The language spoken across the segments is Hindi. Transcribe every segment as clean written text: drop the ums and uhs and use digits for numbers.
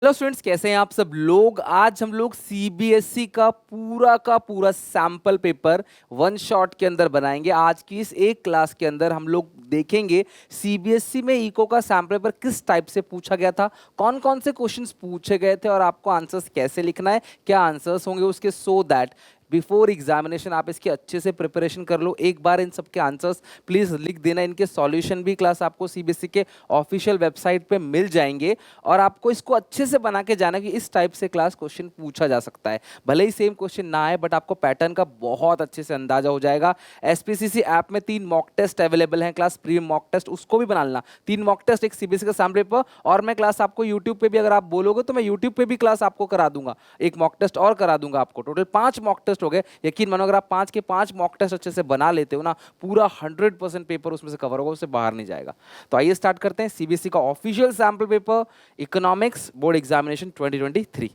हेलो स्टूडेंट्स, कैसे हैं आप सब लोग। आज हम लोग सीबीएसई का पूरा सैंपल पेपर वन शॉट के अंदर बनाएंगे। आज की इस एक क्लास के अंदर हम लोग देखेंगे सीबीएसई में इको का सैंपल पेपर किस टाइप से पूछा गया था, कौन कौन से क्वेश्चंस पूछे गए थे और आपको आंसर्स कैसे लिखना है, क्या आंसर्स होंगे उसके, सो दैट बिफोर एग्जामिनेशन आप इसकी अच्छे से प्रिपरेशन कर लो। एक बार इन सब के आंसर्स प्लीज लिख देना। इनके सॉल्यूशन भी क्लास आपको सीबीएसई के ऑफिशियल वेबसाइट पे मिल जाएंगे और आपको इसको अच्छे से बना के जाना कि इस टाइप से क्लास क्वेश्चन पूछा जा सकता है। भले ही सेम क्वेश्चन ना आए बट आपको पैटर्न का बहुत अच्छे से अंदाजा हो जाएगा। एसपीसीसी ऐप में 3 मॉक टेस्ट अवेलेबल हैं, क्लास प्री मॉक टेस्ट उसको भी बना लेना। 3 मॉक टेस्ट, एक सीबीएसई का सैम्पल पेपर, और मैं क्लास आपको यूट्यूब पे भी अगर आप बोलोगे तो मैं यूट्यूब पे भी क्लास आपको करा दूंगा। एक मॉक टेस्ट और करा दूंगा आपको। टोटल 5 मॉक टेस्ट हो गए। यकीन मानो अगर आप 5 के 5 मॉक टेस्ट अच्छे से बना लेते हो ना, पूरा 100% पेपर उसमें से कवर होगा, उससे बाहर नहीं जाएगा। तो आइए स्टार्ट करते हैं सीबीएसई का official sample paper economics board examination 2023।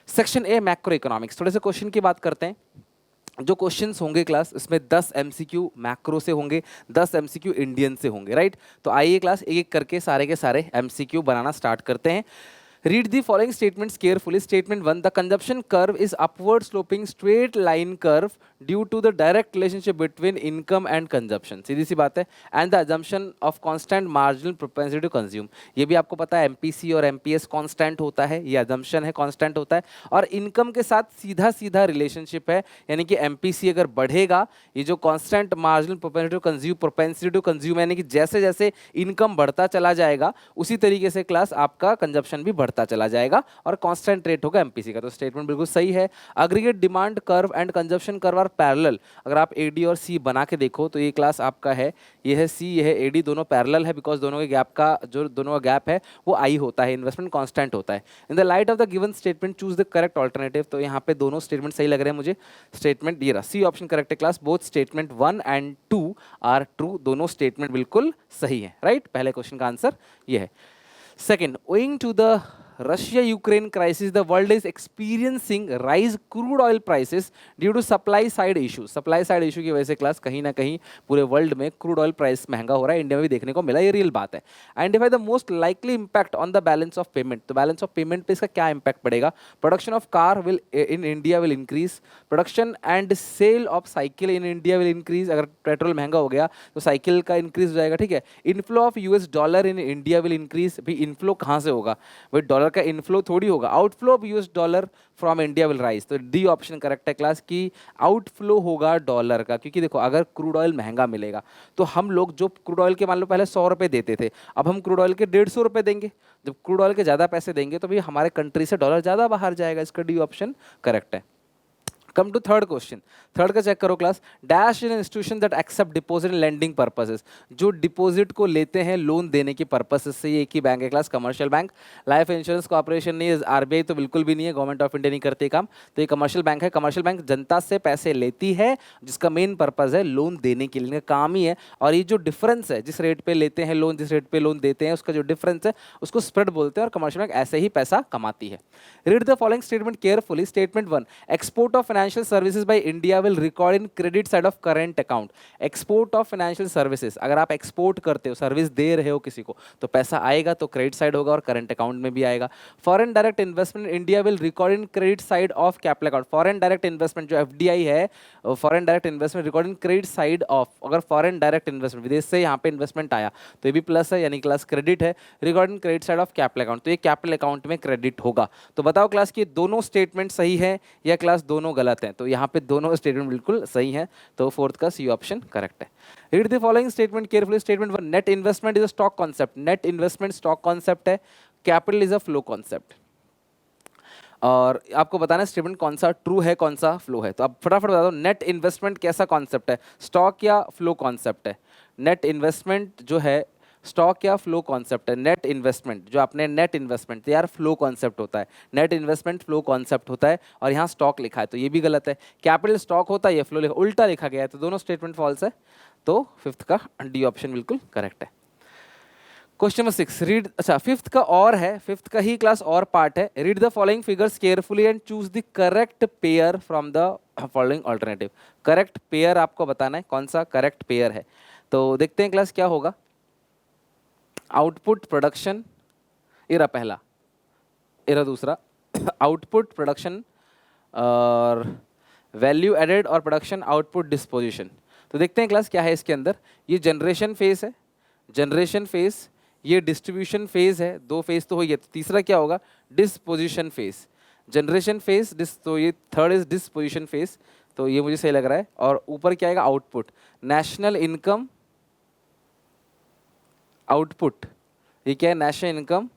Section A macro economics. थोड़े से क्वेश्चन की बात करते हैं। जो क्वेश्चंस होंगे क्लास, इसमें 10 एमसीक्यू मैक्रो से होंगे, 10 एमसीक्यू इंडियन से होंगे, राइट। तो आइए क्लास एक एक करके सारे के सारे एमसीक्यू बनाना स्टार्ट करते हैं। Read the following statements carefully. Statement 1: the consumption curve is upward sloping straight line curve due to the direct relationship between income and consumption. सीधी सी बात है. And the assumption of constant marginal propensity to consume. ये भी आपको पता है MPC और MPS constant होता है, ये assumption है constant होता है, और income के साथ सीधा सीधा relationship है। यानी कि MPC अगर बढ़ेगा, ये जो constant marginal propensity to consume यानी कि जैसे जैसे income बढ़ता चला जाएगा उसी तरीके से क्लास आपका consumption भी बढ़ता चला जाएगा और कांस्टेंट रेट होगा एमपीसी का। तो स्टेटमेंट बिल्कुल सही है। Aggregate demand curve and consumption curve are parallel. अगर आप एडी और सी बना के देखो तो ये क्लास आपका है, ये है सी, ये है एडी, दोनों पैरेलल है बिकॉज दोनों के गैप का जो दोनों का गैप है वो आई होता है, इन्वेस्टमेंट कांस्टेंट होता है। In the light of the given statement choose the correct alternative. तो यहाँ पे दोनों स्टेटमेंट सही लग रहे हैं मुझे। स्टेटमेंट ये रहा, सी ऑप्शन करेक्ट है class. Both statement 1 and 2 are true. दोनों स्टेटमेंट बिल्कुल सही है, राइट। पहले क्वेश्चन का आंसर ये है। Second, owing to the Russia-Ukraine crisis, the world is experiencing rise crude oil prices due to supply side issue. Supply side issue की वजह से क्लास कहीं ना कहीं पूरे वर्ल्ड में क्रूड ऑयल प्राइस महंगा हो रहा है। इंडिया में भी देखने को मिला, ये रियल बात है। Identify the most likely impact on the balance of payment. तो बैलेंस ऑफ पेमेंट पे इसका क्या इम्पैक्ट पड़ेगा। Production of car will in India will increase, production and sale of cycle in India will increase. अगर पेट्रोल महंगा हो गया तो साइकिल का इंक्रीज हो जाएगा, ठीक है। Inflow of US dollar in India will increase. भी इनफ्लो कहाँ से होगा भाई, डॉलर का इनफ्लो थोड़ी होगा। Outflow of US dollar from India will rise. तो डी ऑप्शन करेक्ट है क्लास की, आउटफ्लो होगा डॉलर का। क्योंकि देखो अगर क्रूड ऑयल महंगा मिलेगा तो हम लोग जो क्रूड ऑयल के मान लो पहले 100 रुपए देते थे, अब हम क्रूड ऑयल के 150 रुपए देंगे। जब क्रूड ऑयल के ज़्यादा पैसे देंगे तो भी हमारे कंट्री से डॉलर ज़्यादा बाहर जाएगा। इसका डी ऑप्शन करेक्ट है। Come to third question. Third का चेक करो class. Dash in institution that accept deposit and lending purposes. जो डिपॉजिट को लेते हैं लोन देने की पर्पसेस से, ये एक ही बैंक है class, commercial bank. Life insurance corporation नहीं है, आरबीआई तो बिल्कुल भी नहीं है, गवर्नमेंट ऑफ इंडिया नहीं करते काम। तो ये कमर्शियल बैंक है। कमर्शियल बैंक जनता से पैसे लेती है जिसका मेन पर्पज है लोन देने के लिए, काम ही है। और ये जो डिफरेंस है, जिस रेट पे लेते हैं लोन, जिस रेट पे लोन देते हैं, उसका जो डिफरेंस है उसको स्प्रेड बोलते हैं, और कमर्शियल बैंक ऐसे ही पैसा कमाती है। Read the following statement carefully. Statement 1: export of financial services by India will record in credit side of current account. Export of financial services, अगर आप एक्सपोर्ट करते हो, सर्विस दे रहे हो किसी को, तो पैसा आएगा तो क्रेडिट साइड होगा और करंट अकाउंट में भी आएगा। Foreign direct investment India will record in credit side of capital account. Foreign direct investment जो एफडीआई है, foreign direct investment record in credit side of, अगर फॉरेन डायरेक्ट इन्वेस्टमेंट विदेश से यहाँ पे इन्वेस्टमेंट आया तो ये भी प्लस है, यानी क्लास क्रेडिट है। Record in credit side of capital account, तो ये कैपिटल अकाउंट में क्रेडिट होगा। तो बताओ क्लास की दोनों स्टेटमेंट सही है या क्लास दोनों गलत हैं। तो यहाँ पे दोनों स्टेटमेंट बिल्कुल सही है, तो फोर्थ का सी ऑप्शन करेक्ट है। Read the following statement carefully. Statement 1: net investment is a stock concept. Net investment stock concept है, capital is a flow concept. और आपको बताना स्टेटमेंट कौन सा ट्रू है कौन सा फ्लो है। तो आप फटाफट बता दो, नेट इन्वेस्टमेंट कैसा कॉन्सेप्ट है, स्टॉक या फ्लो कॉन्सेप्ट है। नेट इन्वेस्टमेंट जो है स्टॉक या फ्लो कॉन्सेप्ट है। नेट इन्वेस्टमेंट जो आपने नेट इन्वेस्टमेंट, यार फ्लो कॉन्सेप्ट होता है, नेट इन्वेस्टमेंट फ्लो कॉन्सेप्ट होता है, और यहाँ स्टॉक लिखा है तो ये भी गलत है। कैपिटल स्टॉक होता है, ये फ्लो लिखा, उल्टा लिखा गया है, तो दोनों स्टेटमेंट फॉल्स है। तो फिफ्थ का डी ऑप्शन बिल्कुल करेक्ट है। क्वेश्चन नंबर 6 रीड, अच्छा फिफ्थ का और है, फिफ्थ का ही क्लास और पार्ट है। Read the following figures carefully and choose the correct pair from the following alternative. Correct pair आपको बताना है कौन सा करेक्ट पेयर है। तो देखते हैं क्लास क्या होगा। आउटपुट प्रोडक्शन, ये रहा पहला, ये रहा दूसरा आउटपुट प्रोडक्शन और वैल्यू एडेड और प्रोडक्शन आउटपुट डिस्पोजिशन। तो देखते हैं क्लास क्या है इसके अंदर। ये जनरेशन फेज है, जनरेशन फेज, ये डिस्ट्रीब्यूशन फेज है, दो फेज तो हो गया। तीसरा क्या होगा? Disposition phase. जनरेशन फेज तो ये थर्ड इज डिस्पोजिशन फेज, तो ये मुझे सही लग रहा है। और ऊपर क्या आएगा? Output, national income output. ये क्या है? नेशनल इनकम,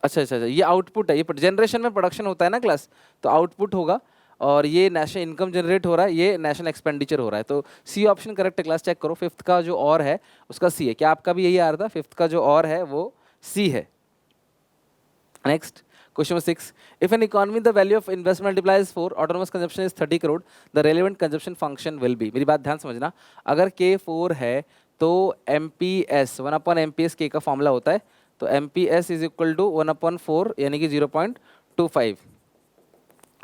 अच्छा अच्छा अच्छा, ये आउटपुट है। ये जनरेशन में प्रोडक्शन होता है ना क्लास, तो आउटपुट होगा। और ये नेशनल इनकम जनरेट हो रहा है, ये नेशनल एक्सपेंडिचर हो रहा है। तो सी ऑप्शन करेक्ट है क्लास, चेक करो। फिफ्थ का जो और है उसका सी है। क्या आपका भी यही आ रहा था? फिफ्थ का जो और है वो सी है। Next question 6, if an economy the value of investment multiplies 4, autonomous consumption is 30 crore, the relevant consumption function will be. मेरी बात ध्यान समझना, अगर के 4 है तो एम पी एस 1/MP के का फॉर्मूला होता है, तो M P S is equal to 1/4 यानी कि 0.25।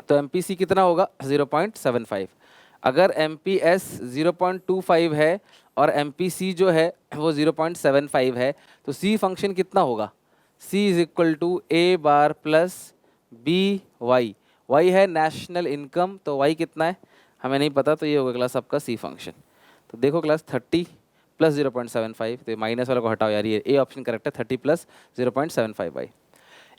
तो एम पी सी कितना होगा? 0.75। अगर एम पी एस 0.25 है और एम पी सी जो है वो 0.75 है, तो सी फंक्शन कितना होगा? C is equal to A bar plus B Y. Y है नेशनल इनकम, तो वाई कितना है हमें नहीं पता, तो ये होगा क्लास आपका सी फंक्शन। तो देखो क्लास 30 प्लस 0.75, तो माइनस वाला को हटाओ यार, ये ए ऑप्शन करेक्ट है, 30 plus 0.75 Y.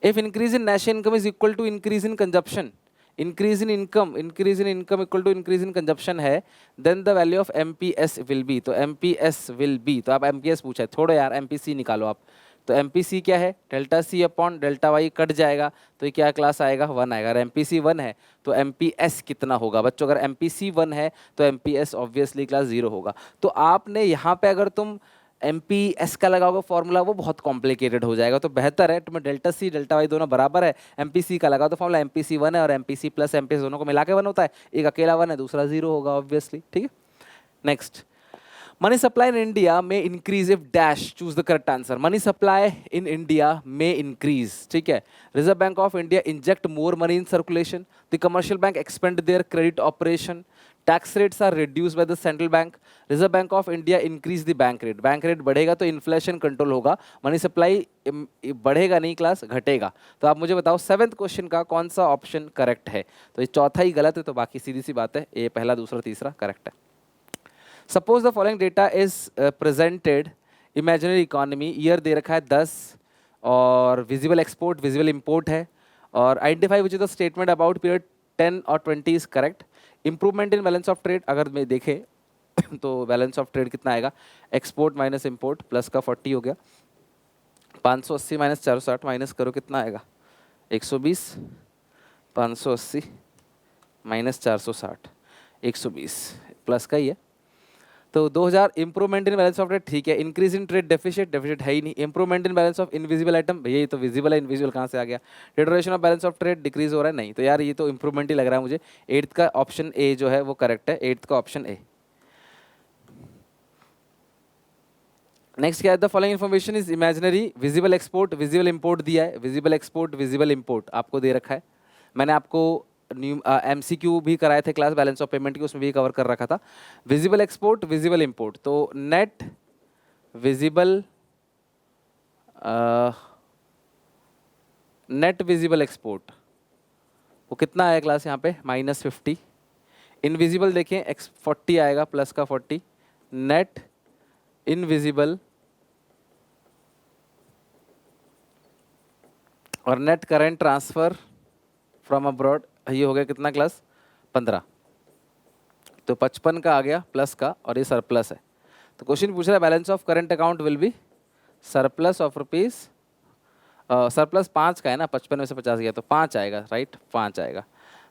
If increase in national income is equal to increase in consumption, increase in income equal to increase in consumption है, then the value of M P S will be. तो M P S will be, तो आप एम पी एस पूछा है, छोड़ो यार एम पी सी निकालो आप। तो एम पी सी क्या है? Delta C upon delta Y cut जाएगा, तो ये क्या क्लास आएगा? 1 आएगा। अगर एम पी सी 1 है तो एम पी एस कितना होगा बच्चों? अगर एम पी सी 1 है तो M P S obviously class 0 होगा। तो आपने यहाँ पे अगर तुम एम पी एस का लगाओगे फॉर्मूला, वो बहुत कॉम्प्लिकेटेड हो जाएगा। तो बेहतर है तुम्हें डेल्टा सी डेल्टा वाई दोनों बराबर है, एम पी सी का लगाओ तो फॉर्मूला एम पी सी 1 है और M P C plus M P S दोनों को मिला के 1 होता है। एक अकेला 1 है, दूसरा 0 होगा ऑब्वियसली, ठीक है। Next, money supply in India में increase if dash, choose the correct answer. Money supply in India में इंक्रीज, ठीक है। Reserve Bank of India inject more money in circulation, the commercial bank expand their credit operation, tax rates are reduce by the central bank, Reserve Bank of India increase the bank rate. Bank rate बढ़ेगा तो इन्फ्लेशन कंट्रोल होगा, मनी सप्लाई बढ़ेगा नहीं क्लास, घटेगा। तो आप मुझे बताओ 7th क्वेश्चन का कौन सा ऑप्शन करेक्ट है? तो ये चौथा ही गलत है, तो बाकी सीधी सी बात है, ये पहला दूसरा तीसरा करेक्ट है। Suppose the following data is presented, imaginary economy, year दे रखा है 10 और विजिबल एक्सपोर्ट विजिबल इंपोर्ट है, और identify which is the statement about period 10 और 20 is correct. Improvement in balance of trade अगर मैं देखें तो बैलेंस ऑफ ट्रेड कितना आएगा? एक्सपोर्ट माइनस इंपोर्ट प्लस का 40 हो गया, 580 माइनस 460 माइनस करो कितना आएगा? 120, 580 माइनस 460 120 प्लस का ही है। तो 2000 improvement in balance of trade, ठीक है। Increase in trade deficit, deficit है ही नहीं। Improvement in balance of invisible item, भैया ये तो विजिबल है, इनविजिबल कहाँ से आ गया? Deterioration of balance of trade, decrease हो रहा है, नहीं। तो यार ये तो इंप्रूवमेंट ही लग रहा है मुझे। 8th का ऑप्शन ए जो है वो करेक्ट है, 8th का ऑप्शन ए। नेक्स्ट क्या है? The following information is imaginary, visible export visible import दिया है, विजिबल एक्सपोर्ट विजिबल इंपोर्ट आपको दे रखा है। मैंने आपको MCQ भी कराए थे क्लास बैलेंस ऑफ पेमेंट की, उसमें भी कवर कर रखा था। विजिबल एक्सपोर्ट विजिबल इंपोर्ट, तो net visible net visible export वो कितना आया क्लास यहाँ पे? -50। इनविजिबल देखें x40 आएगा प्लस का 40, नेट इनविजिबल और net current transfer from abroad, ये हो गया कितना क्लास? 15। तो 55 का आ गया प्लस का, और ये सरप्लस है। तो क्वेश्चन पूछ रहा है balance of current account will be surplus of rupees, surplus 5 का है ना, 55 में से 50 गया तो 5 आएगा, राइट, 5 आएगा।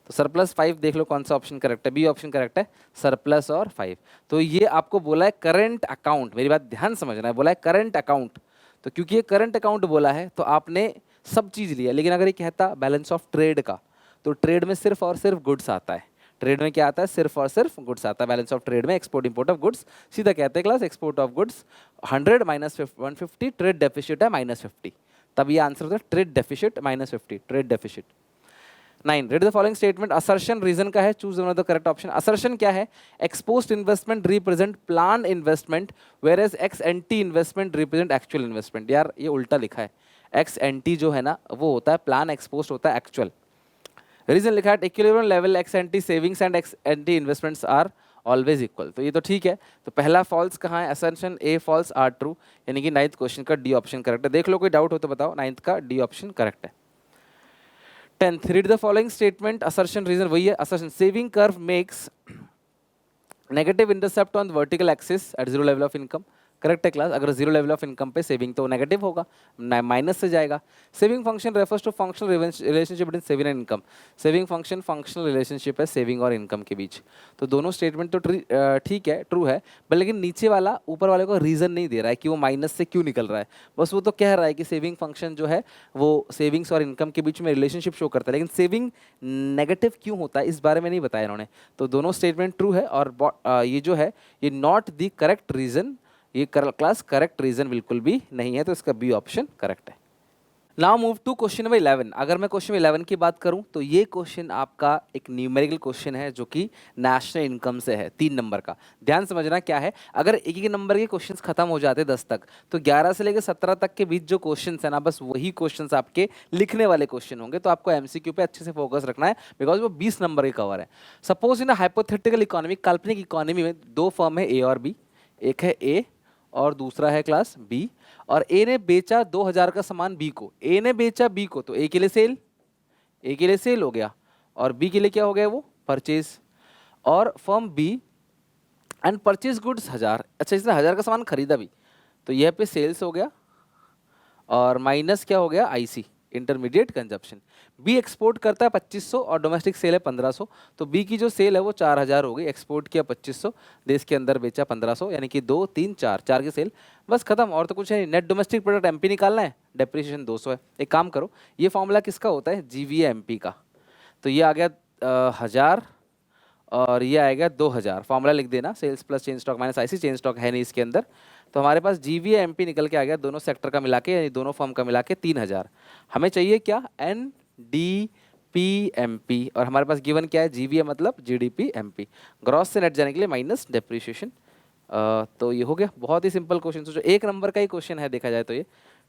तो सरप्लस 5 देख लो कौन सा ऑप्शन करेक्ट है? बी ऑप्शन करेक्ट है, सरप्लस और 5। तो ये आपको बोला है करंट अकाउंट, मेरी बात ध्यान समझना है, बोला है करंट अकाउंट। तो क्योंकि ये करंट अकाउंट बोला है तो आपने सब चीज़ लिया, लेकिन अगर ये कहता बैलेंस ऑफ ट्रेड का, तो ट्रेड में सिर्फ और सिर्फ गुड्स आता है। ट्रेड में क्या आता है? सिर्फ और सिर्फ गुड्स आता है। बैलेंस ऑफ ट्रेड में एक्सपोर्ट इंपोर्ट ऑफ गुड्स, सीधा कहते हैं class export of goods 100 minus 150, trade deficit है -50, तब ये आंसर होता है trade deficit -50, trade deficit. 9, read the following statement. Assertion reason का है, choose one of the correct option. Assertion क्या है? Ex post investment represent plan investment, whereas ex ante investment represent actual investment. यार ये उल्टा लिखा है, एक्स एन टी जो है ना वो होता है प्लान, एक्सपोस्ट होता है एक्चुअल। रीजन लिखा है equilibrium level ex ante savings and ex ante investments are always equal. तो ये तो ठीक है। तो पहला फॉल्स कहाँ है, assumption A false are true, यानी कि 9th क्वेश्चन का डी ऑप्शन करेक्ट है। देख लो कोई डाउट हो तो बताओ, 9th का डी ऑप्शन करेक्ट है। 10th, read the following statement, assertion reason वही है, assertion saving curve makes negative intercept on vertical axis at zero level of income. Correct है क्लास, अगर जीरो लेवल ऑफ इनकम पे सेविंग तो नेगेटिव होगा, माइनस से जाएगा। Saving function refers to functional relationship between saving and income. Saving function functional relationship है सेविंग और इनकम के बीच। तो दोनों स्टेटमेंट तो ठीक है, ट्रू है, पर लेकिन नीचे वाला ऊपर वाले को रीजन नहीं दे रहा है कि वो माइनस से क्यों निकल रहा है। बस वो तो कह रहा है कि सेविंग फंक्शन जो है वो सेविंग्स और इनकम के बीच में रिलेशनशिप शो करता है, लेकिन सेविंग नेगेटिव क्यों होता है इस बारे में नहीं बताया इन्होंने। तो दोनों स्टेटमेंट ट्रू है, और ये जो है ये नॉट द करेक्ट रीजन, ये क्लास करेक्ट रीजन बिल्कुल भी नहीं है, तो इसका बी ऑप्शन करेक्ट है। Now move to question number 11। अगर मैं क्वेश्चन 11 की बात करूं तो ये क्वेश्चन आपका एक न्यूमेरिकल क्वेश्चन है जो कि नेशनल इनकम से है, 3 नंबर का। ध्यान समझना क्या है, अगर एक एक नंबर के क्वेश्चंस खत्म हो जाते 10 तक, तो 11 से लेकर 17 तक के बीच जो क्वेश्चंस है ना, बस वही क्वेश्चंस आपके लिखने वाले क्वेश्चन होंगे। तो आपको एमसीक्यू पे अच्छे से फोकस रखना है, बिकॉज वो 20 नंबर के कवर है। सपोज इन हाइपोथेटिकल इकोनॉमी, काल्पनिक इकोनॉमी में 2 फर्म है ए और बी, एक है ए और दूसरा है क्लास बी, और ए ने बेचा 2000 का सामान बी को, ए ने बेचा बी को, तो ए के लिए सेल, ए के लिए सेल हो गया, और बी के लिए क्या हो गया, वो परचेज। और firm B and purchase goods 1000, अच्छा इसने 1000 का सामान खरीदा भी, तो यह पे सेल्स हो गया, और माइनस क्या हो गया, IC intermediate consumption. B export करता है 2500 और डोमेस्टिक सेल है 1500, तो बी की जो सेल है वो 4000 हो गई, एक्सपोर्ट किया 2500, देश के अंदर बेचा 1500, यानी कि 2 3 4 4 की सेल, बस खत्म, और तो कुछ है नहीं। नेट डोमेस्टिक प्रोडक्ट एमपी निकालना है, डेप्रिसिएशन 200 है। एक काम करो, ये फॉर्मूला किसका होता है, जीवीए एमपी का, तो ये आ गया 1000 और ये आएगा 2000, फॉर्मूला लिख देना, sales plus change stock minus IC, change stock है नहीं इसके अंदर, तो हमारे पास जीवीए एमपी निकल के आ गया, दोनों सेक्टर का मिला के, यानी दोनों फर्म का मिला के 3000। हमें चाहिए क्या, N D P M P, और हमारे पास गिवन क्या है, जीवीए मतलब जीडीपी एमपी, ग्रॉस से नेट जाने के लिए माइनस डेप्रिसिएशन। तो ये हो गया, बहुत ही सिंपल क्वेश्चन। सोचो 1 नंबर का ही क्वेश्चन है देखा जाए तो ये,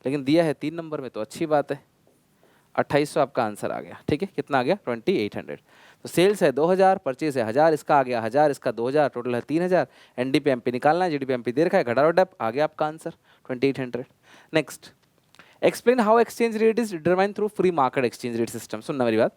लेकिन दिया है 3 नंबर में, तो अच्छी बात है। 2800 आपका आंसर आ गया, ठीक है, कितना आ गया, 2800। तो सेल्स है 2000, परचेज है 1000, इसका आ गया 1000, इसका 2000, टोटल है 3000। एनडीपी एमपी निकालना है, जीडीपी एमपी दे रखा है, घटा डेप, आ गया आपका answer 2800। Next, explain how exchange rate is determine through free market exchange rate system. सुनना मेरी बात,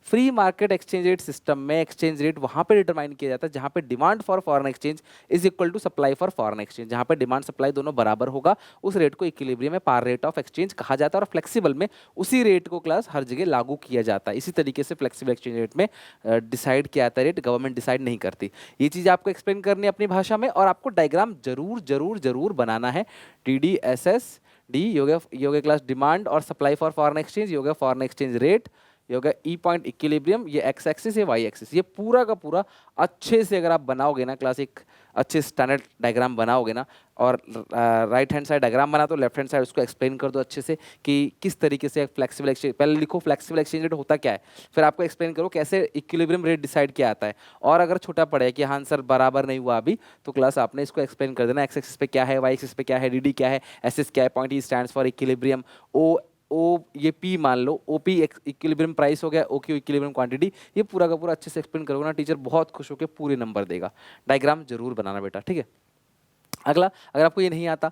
free market exchange rate system में एक्सचेंज रेट वहां पे डिटरमाइन किया जाता है जहां पे demand for foreign exchange is equal to supply for foreign exchange. जहां पे डिमांड सप्लाई दोनों बराबर होगा, उस रेट को इक्विलिब्रियम में पार रेट ऑफ एक्सचेंज कहा जाता है, और फ्लेक्सिबल में उसी रेट को क्लास हर जगह लागू किया जाता है। इसी तरीके से फ्लेक्सिबल एक्सचेंज रेट में डिसाइड किया जाता है रेट, गवर्नमेंट डिसाइड नहीं करती। ये चीज़ आपको एक्सप्लेन करनी है अपनी भाषा में, और आपको डायग्राम जरूर जरूर जरूर बनाना है। TDSS डी योगा क्लास डिमांड और सप्लाई फॉर फॉरेन एक्सचेंज, योगा फॉरेन एक्सचेंज रेट, योगा ई पॉइंट इक्विलिब्रियम, ये एक्स एक्सिस है वाई एक्सिस, ये पूरा का पूरा अच्छे से अगर आप बनाओगे ना क्लास, एक अच्छे स्टैंडर्ड डायग्राम बनाओगे ना, और राइट हैंड साइड डायग्राम बना तो लेफ्ट हैंड साइड उसको एक्सप्लेन कर दो अच्छे से कि किस तरीके से फ्लेक्सिबल एक्सचेंज, पहले लिखो फ्लेक्सिबल एक्सचेंज रेट होता क्या है, फिर आपको एक्सप्लेन करो कैसे इक्विलिब्रियम रेट डिसाइड किया आता है। और अगर छोटा पड़े कि हाँ सर बराबर नहीं हुआ अभी, तो क्लास आपने इसको एक्सप्लेन कर देना, एक्स एक्सिस पे क्या है, वाई एक्सिस पे क्या है, डी क्या है, एस क्या है, point E stands for equilibrium, ओ ये पी मान लो, ओपी इक्विलिब्रियम प्राइस हो गया, ओ क्यू इक्विलिब्रियम क्वांटिटी, ये पूरा का पूरा अच्छे से एक्सप्लेन करोगे ना, टीचर बहुत खुश होकर पूरे नंबर देगा। डायग्राम जरूर बनाना बेटा, ठीक है। अगला, अगर आपको ये नहीं आता,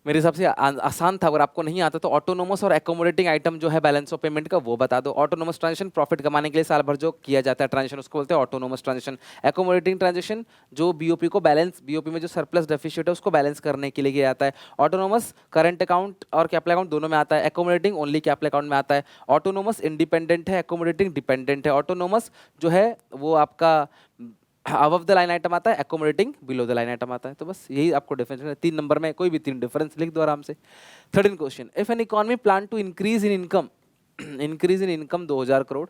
मेरे हिसाब से आसान था, अगर आपको नहीं आता तो ऑटोनोमस और एकोमोडेटिंग आइटम जो है बैलेंस ऑफ पेमेंट का, वो बता दो। ऑटोनोमस ट्रांजेक्शन प्रॉफिट कमाने के लिए साल भर जो किया जाता है ट्रांजेक्शन, उसको बोलते हैं ऑटोनोमस ट्रांजेक्शन। एकोमोडेटिंग ट्रांजेक्शन जो बीओपी को बैलेंस, बीओपी में जो सरप्लस डेफिसिट है उसको बैलेंस करने के लिए किया जाता है। ऑटोनोमस करंट अकाउंट और कैपिटल अकाउंट दोनों में आता है, एकोमोडेटिंग ओनली कैपिटल अकाउंट में आता है। ऑटोनोमस इंडिपेंडेंट है, एकोमोडेटिंग डिपेंडेंट है। ऑटोनोमस जो है वो आपका अबव द लाइन आइटम आता है, accommodating below the line item आता है। तो बस यही आपको डिफरेंस है, 3 नंबर में कोई भी 3 डिफरेंस लिख दो आराम से। 13 question, if an economy plan to increase in income, increase in income 2000 crore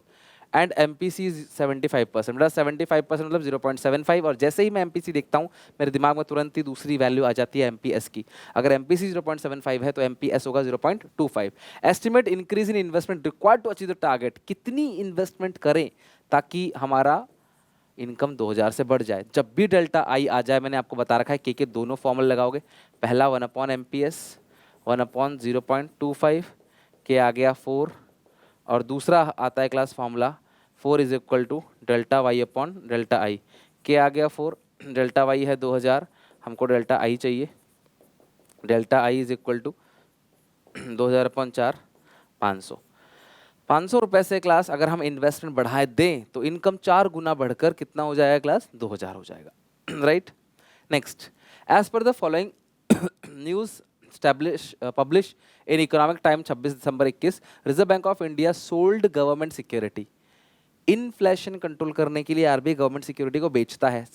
and MPC 75%, मतलब 75% मतलब 0.75, और जैसे ही मैं एमपीसी देखता हूँ मेरे दिमाग में तुरंत ही दूसरी वैल्यू आ जाती है एमपीएस की। अगर एमपीसी 0.75 है तो एमपीएस होगा 0.25। Estimate increase in investment required to achieve the target, कितनी इन्वेस्टमेंट करें ताकि हमारा इनकम 2000 से बढ़ जाए। जब भी डेल्टा आई आ जाए, मैंने आपको बता रखा है के दोनों फॉर्मूला लगाओगे, पहला 1/MPS 1/0.25, के आ गया 4, और दूसरा आता है class formula 4 is equal to delta Y upon delta I. K आ गया 4, डेल्टा वाई है 2000, हमको डेल्टा आई चाहिए, delta I is equal to 2000 upon 4, 500। 500 रुपए से क्लास अगर हम इन्वेस्टमेंट बढ़ाए दें तो इनकम 4 गुना बढ़कर कितना हो जाएगा क्लास, 2000 हो जाएगा। Right, next, as per the following news publish in economic time 26 December 21, Reserve Bank of India sold government security. Inflation control करने के लिए आरबीआई गवर्नमेंट सिक्योरिटी को बेचता है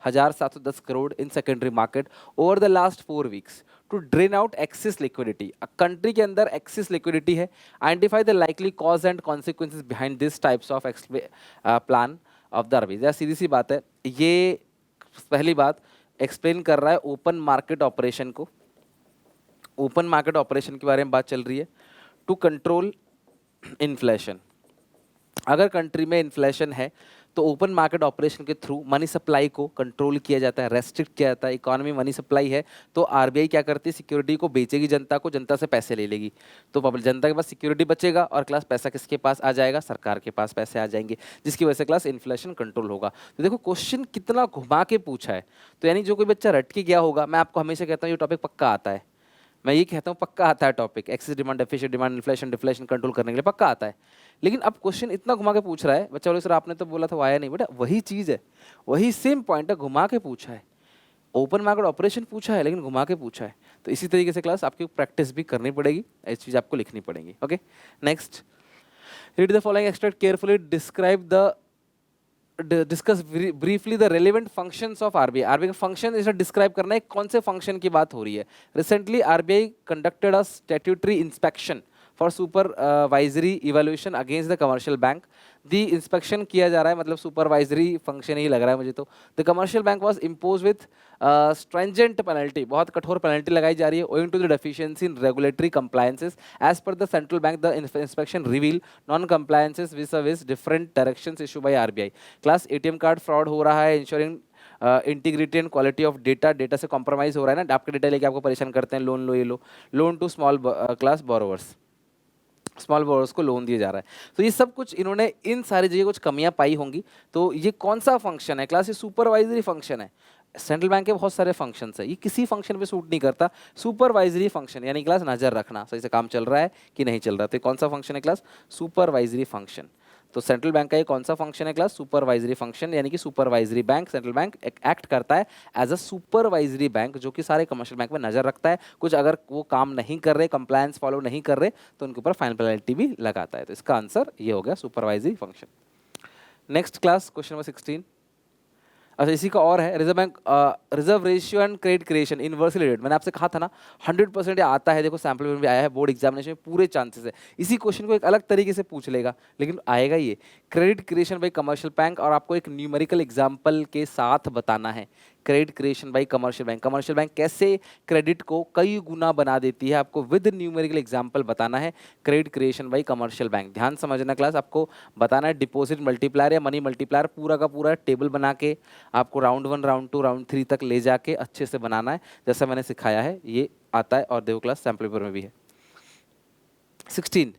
8,710 crore in secondary market over the last 4 weeks to drain out excess liquidity. Country के अंदर एक्सेस लिक्विडिटी है, identify the likely cause and consequences behind this types of plan of the RBI. सीधी सी बात है, ये पहली बात एक्सप्लेन कर रहा है ओपन मार्केट ऑपरेशन को, ओपन मार्केट ऑपरेशन के बारे में बात चल रही है टू कंट्रोल इन्फ्लेशन। अगर कंट्री में इन्फ्लेशन है तो ओपन मार्केट ऑपरेशन के थ्रू मनी सप्लाई को कंट्रोल किया जाता है, रेस्ट्रिक्ट किया जाता है। इकोनॉमी मनी सप्लाई है तो आरबीआई क्या करती है, सिक्योरिटी को बेचेगी जनता को, जनता से पैसे ले लेगी, तो जनता के पास सिक्योरिटी बचेगा और क्लास पैसा किसके पास आ जाएगा, सरकार के पास पैसे आ जाएंगे, जिसकी वजह से क्लास इन्फ्लेशन कंट्रोल होगा। तो देखो क्वेश्चन कितना घुमा के पूछा है, तो यानी जो कोई बच्चा रट के गया होगा, मैं आपको हमेशा कहता हूँ ये टॉपिक पक्का आता है, मैं ये कहता हूँ पक्का आता है topic, excess demand, deficient demand, inflation, deflation control करने के लिए पक्का आता है। लेकिन अब क्वेश्चन इतना घुमा के पूछ रहा है, बच्चा बोले सर आपने तो बोला था वो आया नहीं, बेटा वही चीज़ है, वही सेम पॉइंट है, घुमा के पूछा है। ओपन मार्केट ऑपरेशन पूछा है लेकिन घुमा के पूछा है। तो इसी तरीके से क्लास आपकी प्रैक्टिस भी करनी पड़ेगी, ऐसी चीज़ आपको लिखनी पड़ेगी। Okay, next, read the following extract carefully, describe the discuss briefly the relevant functions of RBI. RBI का फंक्शन इसे डिस्क्राइब करना है, कौन से फंक्शन की बात हो रही है। Recently RBI conducted a statutory inspection for supervisory evaluation against the commercial bank. The inspection किया जा रहा है, मतलब सुपरवाइजरी फंक्शन ही लग रहा है मुझे तो। The commercial bank was impose with stringent penalty, बहुत कठोर पेनल्टी लगाई जा रही है, owing to the deficiency in regulatory compliances. As per the central bank the inspection reveal non compliances with different directions issue by RBI. Class ATM card fraud हो रहा है, ensuring integrity and quality of data, data से कॉम्प्रोमाइज हो रहा है ना, आपके डेटा लेके आपको परेशान करते हैं, लोन लो ये लो, loan to small class borrowers, small borrowers को लोन दिया जा रहा है। तो ये सब कुछ इन्होंने इन सारी जगह कुछ कमियां पाई होंगी। तो ये कौन सा फंक्शन है क्लास, ये सुपरवाइजरी फंक्शन है। सेंट्रल बैंक के बहुत सारे फंक्शंस है, ये किसी फंक्शन पे सूट नहीं करता, सुपरवाइजरी फंक्शन यानी क्लास नजर रखना सही से काम चल रहा है कि नहीं चल रहा। तो कौन सा फंक्शन है क्लास, सुपरवाइजरी फंक्शन। तो सेंट्रल बैंक का ये कौन सा फंक्शन है क्लास, सुपरवाइजरी फंक्शन, यानी कि supervisory bank, central bank act करता है एज अ सुपरवाइजरी बैंक, जो कि सारे कमर्शियल बैंक में नजर रखता है। कुछ अगर वो काम नहीं कर रहे, कंप्लायंस फॉलो नहीं कर रहे, तो उनके ऊपर फाइन पेनल्टी भी लगाता है। तो इसका आंसर ये हो गया, supervisory function. Next class question number 16। अच्छा, इसी का और है, Reserve bank reserve ratio and credit creation inversely related. मैंने आपसे कहा था ना 100% आता है, देखो सैम्पल में भी आया है, बोर्ड एग्जामिनेशन में पूरे चांसेस है। इसी क्वेश्चन को एक अलग तरीके से पूछ लेगा, लेकिन आएगा ये credit creation by commercial bank, और आपको एक न्यूमेरिकल एग्जाम्पल के साथ बताना है credit creation by commercial bank. Commercial bank कैसे क्रेडिट को कई गुना बना देती है, आपको विद न्यूमेरिकल एग्जाम्पल बताना है credit creation by commercial bank. ध्यान समझना क्लास, आपको बताना है डिपॉजिट मल्टीप्लायर या मनी मल्टीप्लायर, पूरा का पूरा टेबल बना के आपको राउंड 1, राउंड 2, राउंड 3 तक ले जाके अच्छे से बनाना है, जैसा मैंने सिखाया है ये आता है। और देखो क्लास सैम्पल पेपर में भी है। 16,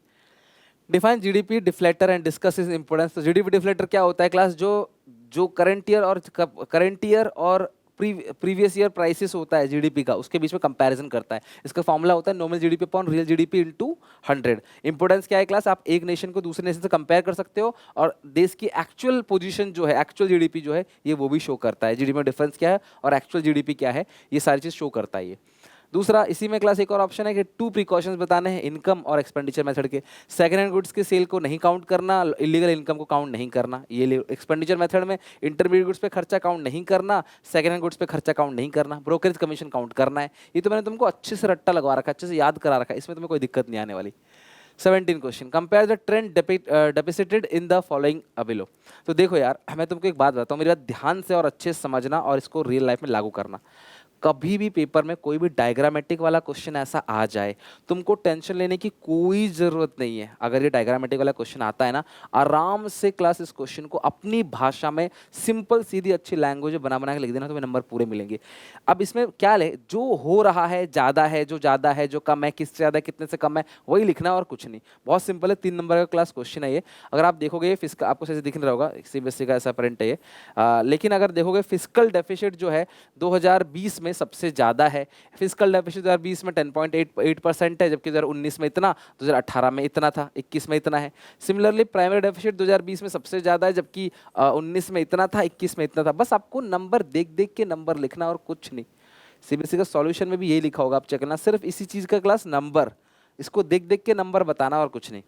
define GDP deflector and discuss is importance. तो जीडीपी डिफ्लेक्टर क्या होता है क्लास, जो करंट ईयर और प्रीवियस ईयर प्राइसेस होता है जीडीपी का, उसके बीच में कंपैरिजन करता है। इसका फॉर्मूला होता है nominal GDP upon real GDP into 100। Importance क्या है क्लास, आप एक नेशन को दूसरे नेशन से कंपेयर कर सकते हो, और देश की एक्चुअल पोजीशन जो है, एक्चुअल जीडीपी जो है, ये वो भी शो करता है। जीडीपी में डिफरेंस क्या है और एक्चुअल जीडीपी क्या है, ये सारी चीज शो करता है ये। दूसरा, इसी में क्लास एक और ऑप्शन है कि 2 प्रिकॉशंस बताने हैं इनकम और एक्सपेंडिचर मेथड के। सेकंड हैंड गुड्स के सेल को नहीं काउंट करना, इलीगल इनकम को काउंट नहीं करना। ये एक्सपेंडिचर मेथड में इंटरमीडिएट गुड्स पे खर्चा काउंट नहीं करना, सेकंड हैंड गुड्स पे खर्चा काउंट नहीं करना, ब्रोकरेज कमीशन काउंट करना है। ये तो मैंने तुमको अच्छे से रट्टा लगवा रखा है, अच्छे से याद करा रखा है, इसमें तुम्हें कोई दिक्कत नहीं आने वाली। 17 question, compare the trend depicted in the following below. तो देखो यार, मैं तुमको एक बात बताता हूँ, मेरी बात ध्यान से और अच्छे से समझना और इसको रियल लाइफ में लागू करना। कभी भी पेपर में कोई भी डायग्रामेटिक वाला क्वेश्चन ऐसा आ जाए, तुमको टेंशन लेने की कोई ज़रूरत नहीं है। अगर ये डायग्रामेटिक वाला क्वेश्चन आता है ना, आराम से क्लास इस क्वेश्चन को अपनी भाषा में सिंपल सीधी अच्छी लैंग्वेज में बना बना के लिख देना, तुम्हें नंबर पूरे मिलेंगे। अब इसमें क्या ले, जो हो रहा है ज़्यादा है, जो ज़्यादा है, जो कम है, किससे ज़्यादा है, कितने से कम है, वही लिखना और कुछ नहीं। बहुत सिंपल है, 3 नंबर का क्लास क्वेश्चन है ये। अगर आप देखोगे फिजिकल, आपको ऐसे दिख रहा होगा, सीबीएसई का ऐसा प्रिंट है ये। लेकिन अगर देखोगे फिजिकल डेफिसिट जो है 2020 में सबसे ज़्यादा है। फिजिकल डेफिसिट 2020 में 10.8% है, जबकि 2019 में इतना, 2018 में इतना था, 21 में इतना है। सिमिलरली प्राइमरी डेफिसिट 2020 में सबसे ज़्यादा है, जबकि 19 में इतना था, 21 में इतना था। बस आपको नंबर देख देख के नंबर लिखना और कुछ नहीं। सीबीएसई का सॉल्यूशन में भी यही लिखा होगा, आप चेक करना, सिर्फ इसी चीज़ का क्लास नंबर, इसको देख देख के नंबर बताना और कुछ नहीं।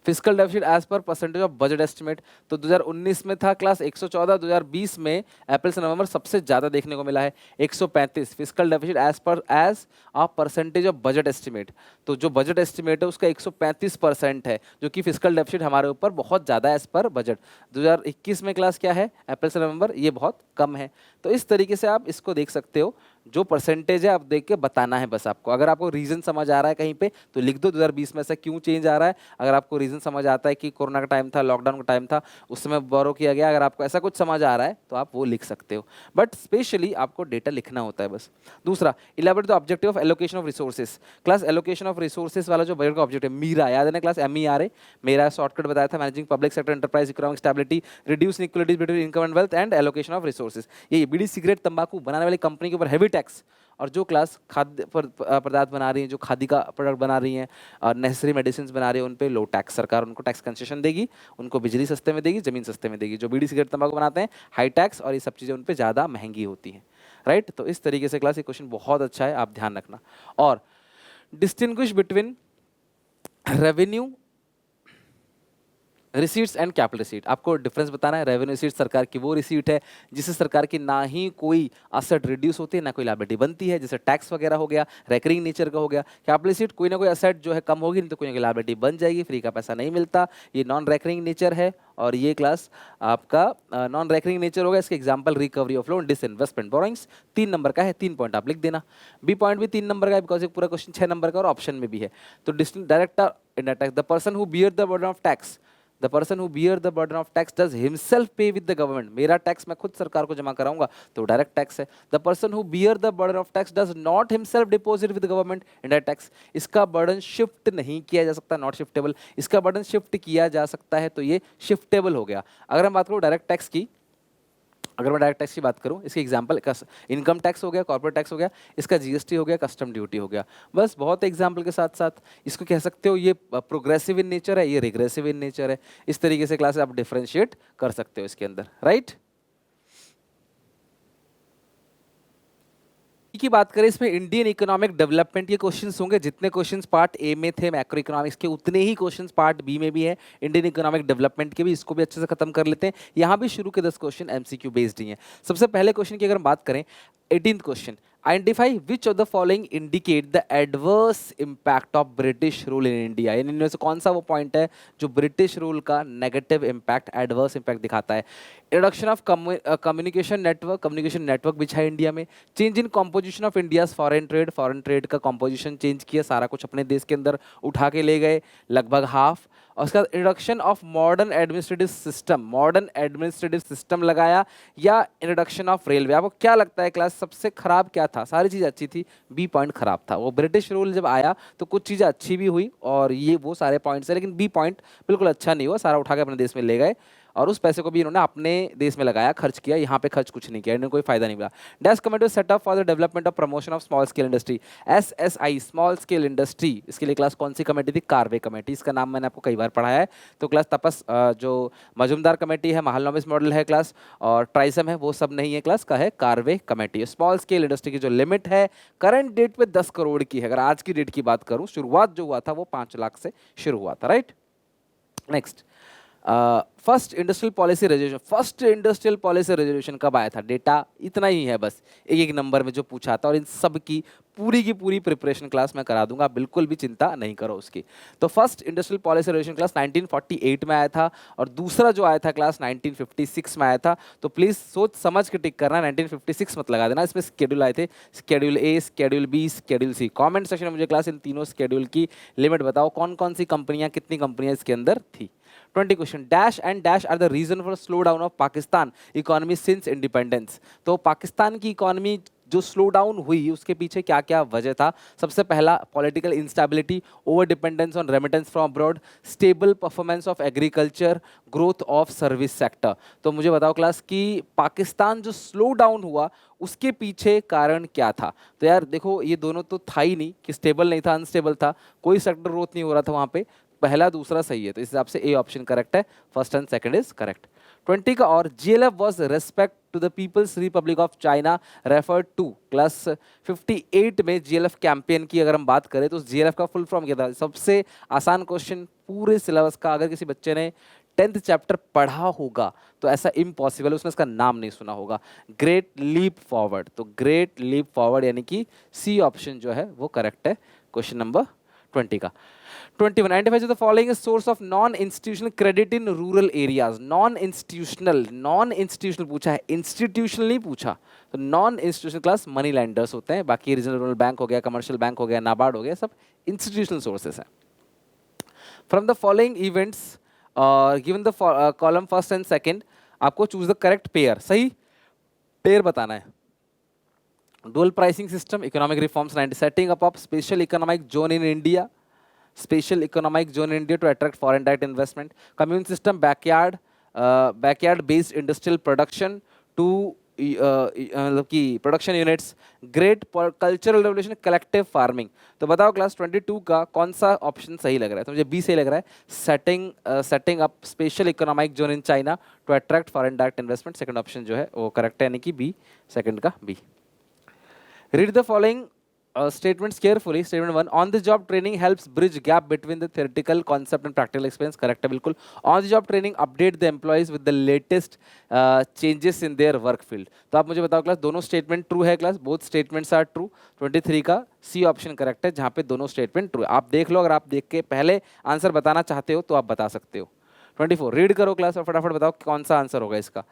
Physical deficit as per percentage of budget estimate, तो 2019 में था क्लास 114, 2020 में अप्रैल से नवंबर सबसे ज़्यादा देखने को मिला है 135। Physical deficit as a percentage of budget estimate, तो जो बजट एस्टिमेट है उसका 135% है, जो कि फिजिकल डेफिसिट हमारे ऊपर बहुत ज़्यादा है एज पर बजट। 2021 में क्लास क्या है, अप्रैल से नवंबर, ये बहुत कम है। तो इस तरीके से आप इसको देख सकते हो, जो परसेंटेज है आप देख के बताना है बस आपको। अगर आपको रीज़न समझ आ रहा है कहीं पे तो लिख दो 2020 में ऐसा क्यों चेंज आ रहा है। अगर आपको रीज़न समझ आता है कि कोरोना का टाइम था, लॉकडाउन का टाइम था, उस समय बोरो किया गया, अगर आपको ऐसा कुछ समझ आ रहा है तो आप वो लिख सकते हो, बट स्पेशली आपको डेटा लिखना होता है बस। दूसरा, elaborate the objective of allocation of resources. Class allocation of resources वाला जो बजट का ऑब्जेक्ट है, मीरा, याद है ना क्लास, MERA, मेरा शॉर्टकट बताया था, managing public sector enterprise economic stability, reduce inequalities between income and wealth and allocation of resources. ये बीड़ी सिगरेट तंबाकू बनाने वाली कंपनी के ऊपर हैवी टैक्स, और जो क्लास खाद्य पदार्थ बना रही हैं, जो खादी का प्रोडक्ट बना रही हैं और नेसेसरी मेडिसिन बना रही है, उन पे लो टैक्स, सरकार उनको टैक्स कंसेशन देगी, उनको बिजली सस्ते में देगी, ज़मीन सस्ते में देगी। जो बीड़ी सिगरेट तंबाकू बनाते हैं हाई टैक्स, और ये सब चीज़ें उन पे ज़्यादा महंगी होती हैं, राइट। तो इस तरीके से क्लास ये क्वेश्चन बहुत अच्छा है, आप ध्यान रखना। और distinguish between revenue receipts and capital receipt, आपको डिफरेंस बताना है। रेवेन्यू रिसीट सरकार की वो रिसीट है जिससे सरकार की ना ही कोई असेट रिड्यूस होती है, ना कोई लायबिलिटी बनती है, जैसे टैक्स वगैरह हो गया, रेकरिंग नेचर का हो गया। कैपिटल रिसीट, कोई ना कोई असेट जो है कम होगी, नहीं तो कोई ना कोई लायबिलिटी बन जाएगी, फ्री का पैसा नहीं मिलता, ये नॉन रेकरिंग नेचर है। और ये क्लास आपका नॉन रेकरिंग नेचर होगा। इसके example recovery of loan, disinvestment borrowings, 3 number का है, 3 पॉइंट आप लिख देना। बी पॉइंट भी 3 नंबर का है, बिकॉज एक पूरा क्वेश्चन 6 नंबर का और ऑप्शन में भी है। तो director in tax, the person who bear the burden of tax, the person who bear the burden of tax does himself पे विद द गवर्नमेंट, मेरा टैक्स मैं खुद सरकार को जमा कराऊंगा तो डायरेक्ट टैक्स है। The person who bear the burden of tax does not himself deposit with government, indirect tax, इसका बर्डन शिफ्ट नहीं किया जा सकता, नॉट शिफ्टेबल, इसका बर्डन शिफ्ट किया जा सकता है, तो ये शिफ्टेबल हो गया। अगर हम बात करूँ डायरेक्ट टैक्स की, अगर मैं डायरेक्ट टैक्स की बात करूं, इसके एग्जांपल इनकम टैक्स हो गया, कॉर्पोरेट टैक्स हो गया, इसका GST हो गया, कस्टम ड्यूटी हो गया। बस बहुत एग्जांपल के साथ साथ इसको कह सकते हो ये प्रोग्रेसिव इन नेचर है, ये रिग्रेसिव इन नेचर है। इस तरीके से क्लास आप डिफरेंशिएट कर सकते हो इसके अंदर, राइट। की बात करें, इसमें इंडियन इकोनॉमिक डेवलपमेंट के क्वेश्चंस होंगे। जितने क्वेश्चंस पार्ट ए में थे मैक्रो इकोनॉमिक्स के, उतने ही क्वेश्चंस पार्ट बी में भी है इंडियन इकोनॉमिक डेवलपमेंट के भी। इसको भी अच्छे से खत्म कर लेते हैं। यहाँ भी शुरू के 10 क्वेश्चन MCQ बेस्ड ही हैं। सबसे पहले क्वेश्चन की अगर हम बात करें, 18th question, identify which of the following indicate the adverse impact of British rule in India. इनमें से कौन सा वो पॉइंट है जो ब्रिटिश रूल का नेगेटिव इंपैक्ट, एडवर्स इंपैक्ट दिखाता है। इंट्रोडक्शन ऑफ कम्युनिकेशन नेटवर्क बिछा है इंडिया में। Change in composition of India's foreign trade का कॉम्पोजिशन चेंज किया, सारा कुछ अपने देश के अंदर उठा के ले गए, लगभग हाफ। और उसका introduction of modern administrative system लगाया, या इंट्रोडक्शन ऑफ रेलवे। आपको क्या लगता है क्लास सबसे खराब क्या था? सारी चीज़ अच्छी थी, बी पॉइंट खराब था। वो ब्रिटिश रूल जब आया तो कुछ चीज़ें अच्छी भी हुई और ये वो सारे पॉइंट्स है, लेकिन बी पॉइंट बिल्कुल अच्छा नहीं हुआ, सारा उठा के अपने देश में ले गए और उस पैसे को भी इन्होंने अपने देश में लगाया, खर्च किया, यहाँ पे खर्च कुछ नहीं किया, इन्हें कोई फायदा नहीं मिला। Dash committee setup for the development of promotion of small scale industry, SSI small scale industry. इसके लिए क्लास कौन सी कमेटी थी? कार्वे कमेटी। इसका नाम मैंने आपको कई बार पढ़ाया है। तो क्लास तपस जो मजुमदार कमेटी है, महालनोबिस मॉडल है क्लास, और ट्राइसम है, वो सब नहीं है क्लास, का है Karve committee. Small scale industry की जो लिमिट है करंट डेट पे 10 करोड़ की है। अगर आज की डेट की बात करूं, शुरुआत जो हुआ था वो 5 लाख से शुरू हुआ था, right. Next, first industrial policy resolution, first industrial policy resolution कब आया था? डेटा इतना ही है बस, एक एक नंबर में जो पूछा था, और इन सब की पूरी प्रिपरेशन क्लास मैं करा दूंगा, बिल्कुल भी चिंता नहीं करो उसकी। तो first industrial policy resolution class 1948 में आया था, और दूसरा जो आया था क्लास 1956 में आया था। तो प्लीज सोच समझ के टिक करना, 1956 मत लगा देना, इसमें शेड्यूल आए थे, schedule A, schedule B, schedule C. Comment section में मुझे क्लास इन तीनों शेड्यूल की लिमिट बताओ, कौन कौन सी कंपनियां, कितनी कंपनियां इसके अंदर थी। 20 question, dash and dash are the reason for slow down of Pakistan economy since independence. तो पाकिस्तान की इकोनॉमी जो स्लो डाउन हुई उसके पीछे क्या क्या वजह था? सबसे पहला, political instability, over dependence on remittance from abroad, stable performance of agriculture, growth of service sector. तो मुझे बताओ क्लास कि पाकिस्तान जो स्लो डाउन हुआ उसके पीछे कारण क्या था? तो यार देखो, ये दोनों तो था ही नहीं, कि स्टेबल नहीं था, अनस्टेबल था, कोई सेक्टर ग्रोथ नहीं हो रहा था वहां पे। पहला दूसरा सही है, तो इस हिसाब से ए ऑप्शन करेक्ट है, first and second is correct. 20 का, और GLF was respect to the people's republic of China referred to. Class 58 में जीएलएफ कैंपेन की अगर हम बात करें तो जीएलएफ का फुल फॉर्म क्या था? सबसे आसान क्वेश्चन पूरे सिलेबस का, अगर किसी बच्चे ने 10th चैप्टर पढ़ा होगा तो ऐसा इम्पॉसिबल है उसने इसका नाम नहीं सुना होगा, ग्रेट लीप फॉरवर्ड। तो ग्रेट लीप फॉरवर्ड यानी कि सी ऑप्शन जो है वो करेक्ट है क्वेश्चन नंबर 20 का। 21, identifies the following is source of non-institutional credit in rural areas। non-institutional पूछा है, institutional नहीं पूछा। तो non-institutional क्लास मनी लैंडर्स होते हैं, बाकी रीजनल रूरल बैंक हो गया, कमर्शियल बैंक हो गया, नाबार्ड हो गया, सब इंस्टीट्यूशनल सोर्सेस हैं। From the following events given the column first and second, आपको चूज द करेक्ट पेयर, सही पेयर बताना है। Dual pricing system, economic reforms, setting up of special economic zone in India, special economic zone in India to attract foreign direct investment, commune system, backyard based industrial production to मतलब कि production units, great cultural revolution, collective farming. तो बताओ क्लास 22 का कौन सा ऑप्शन सही लग रहा है? तो मुझे बी सही लग रहा है, setting up special economic zone in China to attract foreign direct investment, second option जो है वो करेक्ट है, यानी कि बी, सेकंड का B. Read the following statements carefully। Statement 1, on the job training helps bridge gap between the theoretical concept and practical experience, correct है बिल्कुल। on the job training update the employees with the latest changes in their work field। तो आप मुझे बताओ क्लास, दोनों स्टेटमेंट ट्रू है class, both statements are true. 23 का सी ऑप्शन करेक्ट है, जहां पे दोनों स्टेटमेंट ट्रू है। आप देख लो, अगर आप देख के पहले आंसर बताना चाहते हो तो आप बता सकते हो। 24, रीड करो क्लास और फटाफट बताओ कौन सा आंसर होगा इसका।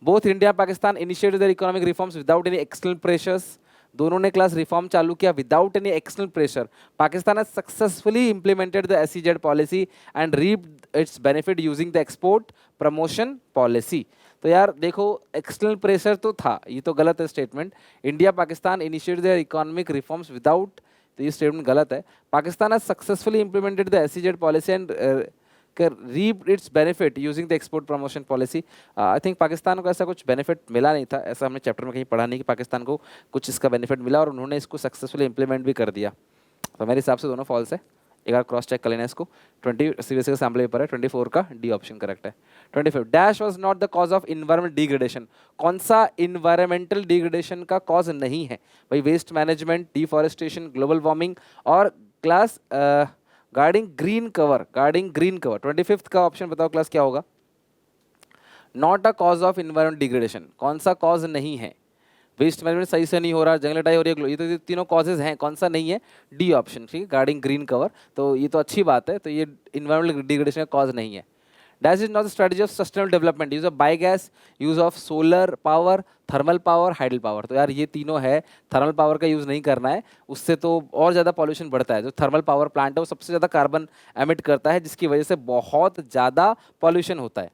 Both India Pakistan initiated their economic reforms without any external pressures. दोनों ने क्लास रिफॉर्म चालू किया without any external pressure. Pakistan has successfully implemented the SEZ policy and reaped its benefit using the export promotion policy. तो यार देखो, एक्सटर्नल प्रेशर तो था, ये तो गलत है statement. India Pakistan initiated their economic reforms without, तो ये स्टेटमेंट गलत है। Pakistan has successfully implemented the SEZ policy and reaped its benefit using the export promotion policy। I think Pakistan को ऐसा कुछ बेनिफिट मिला नहीं था, ऐसा हमने चैप्टर में कहीं पढ़ा नहीं कि पाकिस्तान को कुछ इसका बेनिफिट मिला, और उन्होंने इसको सक्सेसफुली इंप्लीमेंट भी कर दिया। तो मेरे हिसाब से दोनों फॉल्स है, एक बार क्रॉस चेक कर लेना इसको। 20 सीबीएसई का सैम्पल पेपर है, 24 का डी ऑप्शन करेक्ट है। 25, dash was not the cause of environment degradation. कौन सा इन्वायरमेंटल डिग्रेडेशन का कॉज नहीं है भाई? Waste management, deforestation, global warming, और class guarding green cover. 25th का ऑप्शन बताओ क्लास क्या होगा? Not a cause of environment degradation, कौन सा कॉज नहीं है? वेस्ट मैनेजमेंट सही से नहीं हो रहा, जंगल कटाई हो रही है, ये तो तीनों कॉजेज हैं, कौन सा नहीं है? डी ऑप्शन, ठीक है, गार्डिंग ग्रीन कवर। तो ये तो अच्छी बात है, तो ये इन्वायरमेंटल डिग्रेडेशन का कॉज नहीं है। Dash is not the strategy of sustainable development, use of biogas, use of solar power, thermal power, hydel power. तो यार ये तीनों है, थर्मल पावर का यूज नहीं करना है, उससे तो और ज़्यादा पॉल्यूशन बढ़ता है। जो थर्मल पावर प्लांट है वो सबसे ज़्यादा कार्बन एमिट करता है, जिसकी वजह से बहुत ज़्यादा पॉल्यूशन होता है।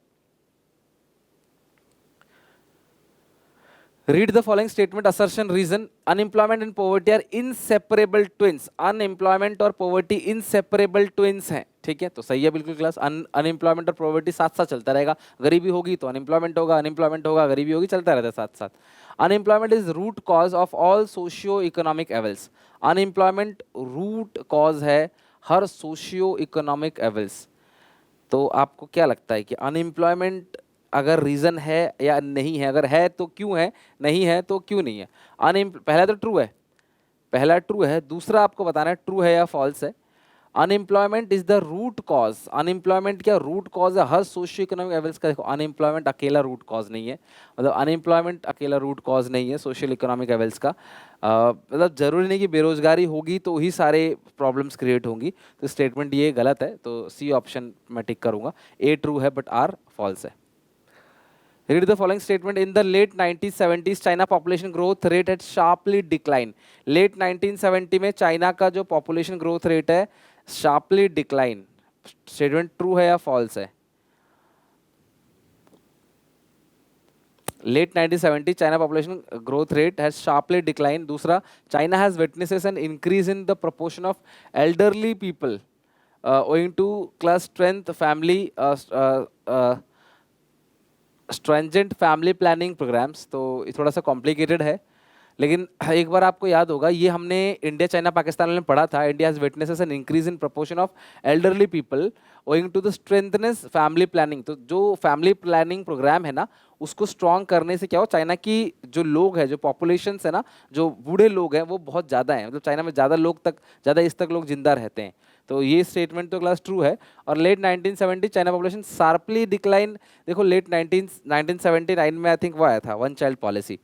Read the following statement, assertion, reason. Unemployment and poverty are inseparable twins. Unemployment और पॉवर्टी इनसेपरेबल ट्विंस हैं, ठीक है, तो सही है बिल्कुल क्लास। अनएम्प्लॉयमेंट और पॉवर्टी साथ साथ चलता रहेगा, गरीबी होगी तो अनएम्प्लॉयमेंट होगा, अनएम्प्लॉयमेंट होगा गरीबी होगी, चलता रहता है साथ साथ। Unemployment is root cause of all socio economic evils. Unemployment root cause है हर सोशियो इकोनॉमिक एवल्स। तो आपको क्या लगता है कि अनएम्प्लॉयमेंट अगर रीजन है या नहीं है? अगर है तो क्यों है, नहीं है तो क्यों नहीं है? पहला तो ट्रू है, पहला ट्रू है, दूसरा आपको बताना है ट्रू है या फॉल्स है। Unemployment is the root cause. Unemployment क्या रूट कॉज है हर सोशियो इकोनॉमिक एवल्स का? देखो अनएम्प्लॉयमेंट अकेला रूट कॉज नहीं है, मतलब अनएम्प्लॉयमेंट अकेला रूट कॉज नहीं है सोशल इकोनॉमिक एवल्स का। मतलब जरूरी नहीं कि बेरोजगारी होगी तो ही सारे प्रॉब्लम्स क्रिएट होंगी, तो स्टेटमेंट ये गलत है, तो सी ऑप्शन मैं टिक करूंगा। ए ट्रू है बट आर फॉल्स है। Read the following statement. In the late 1970s, China population growth rate had sharply declined. Late 1970 में चाइना का जो population growth rate है sharply decline. Statement true है या false है? Late 1970 China population growth rate has sharply declined. दूसरा, China has witnesses an increase in the proportion of elderly people owing to class strength, family stringent family planning programmes. तो ये थोड़ा सा कॉम्प्लिकेटेड है, लेकिन एक बार आपको याद होगा ये हमने इंडिया चाइना पाकिस्तान में पढ़ा था। India has witnesses an increase in proportion of elderly people owing to the strengthness family planning. तो जो फैमिली प्लानिंग प्रोग्राम है ना, उसको स्ट्रॉन्ग करने से क्या हो, चाइना की जो लोग है, जो पॉपुलेशन है ना, जो बूढ़े लोग हैं वो बहुत ज़्यादा हैं, मतलब चाइना में ज़्यादा लोग तक, ज़्यादा इस तक लोग जिंदा रहते हैं। तो ये स्टेटमेंट तो क्लास ट्रू है। और late 1970 China population sharply decline. देखो लेट 1979 में आई थिंक वो आया था वन चाइल्ड पॉलिसी,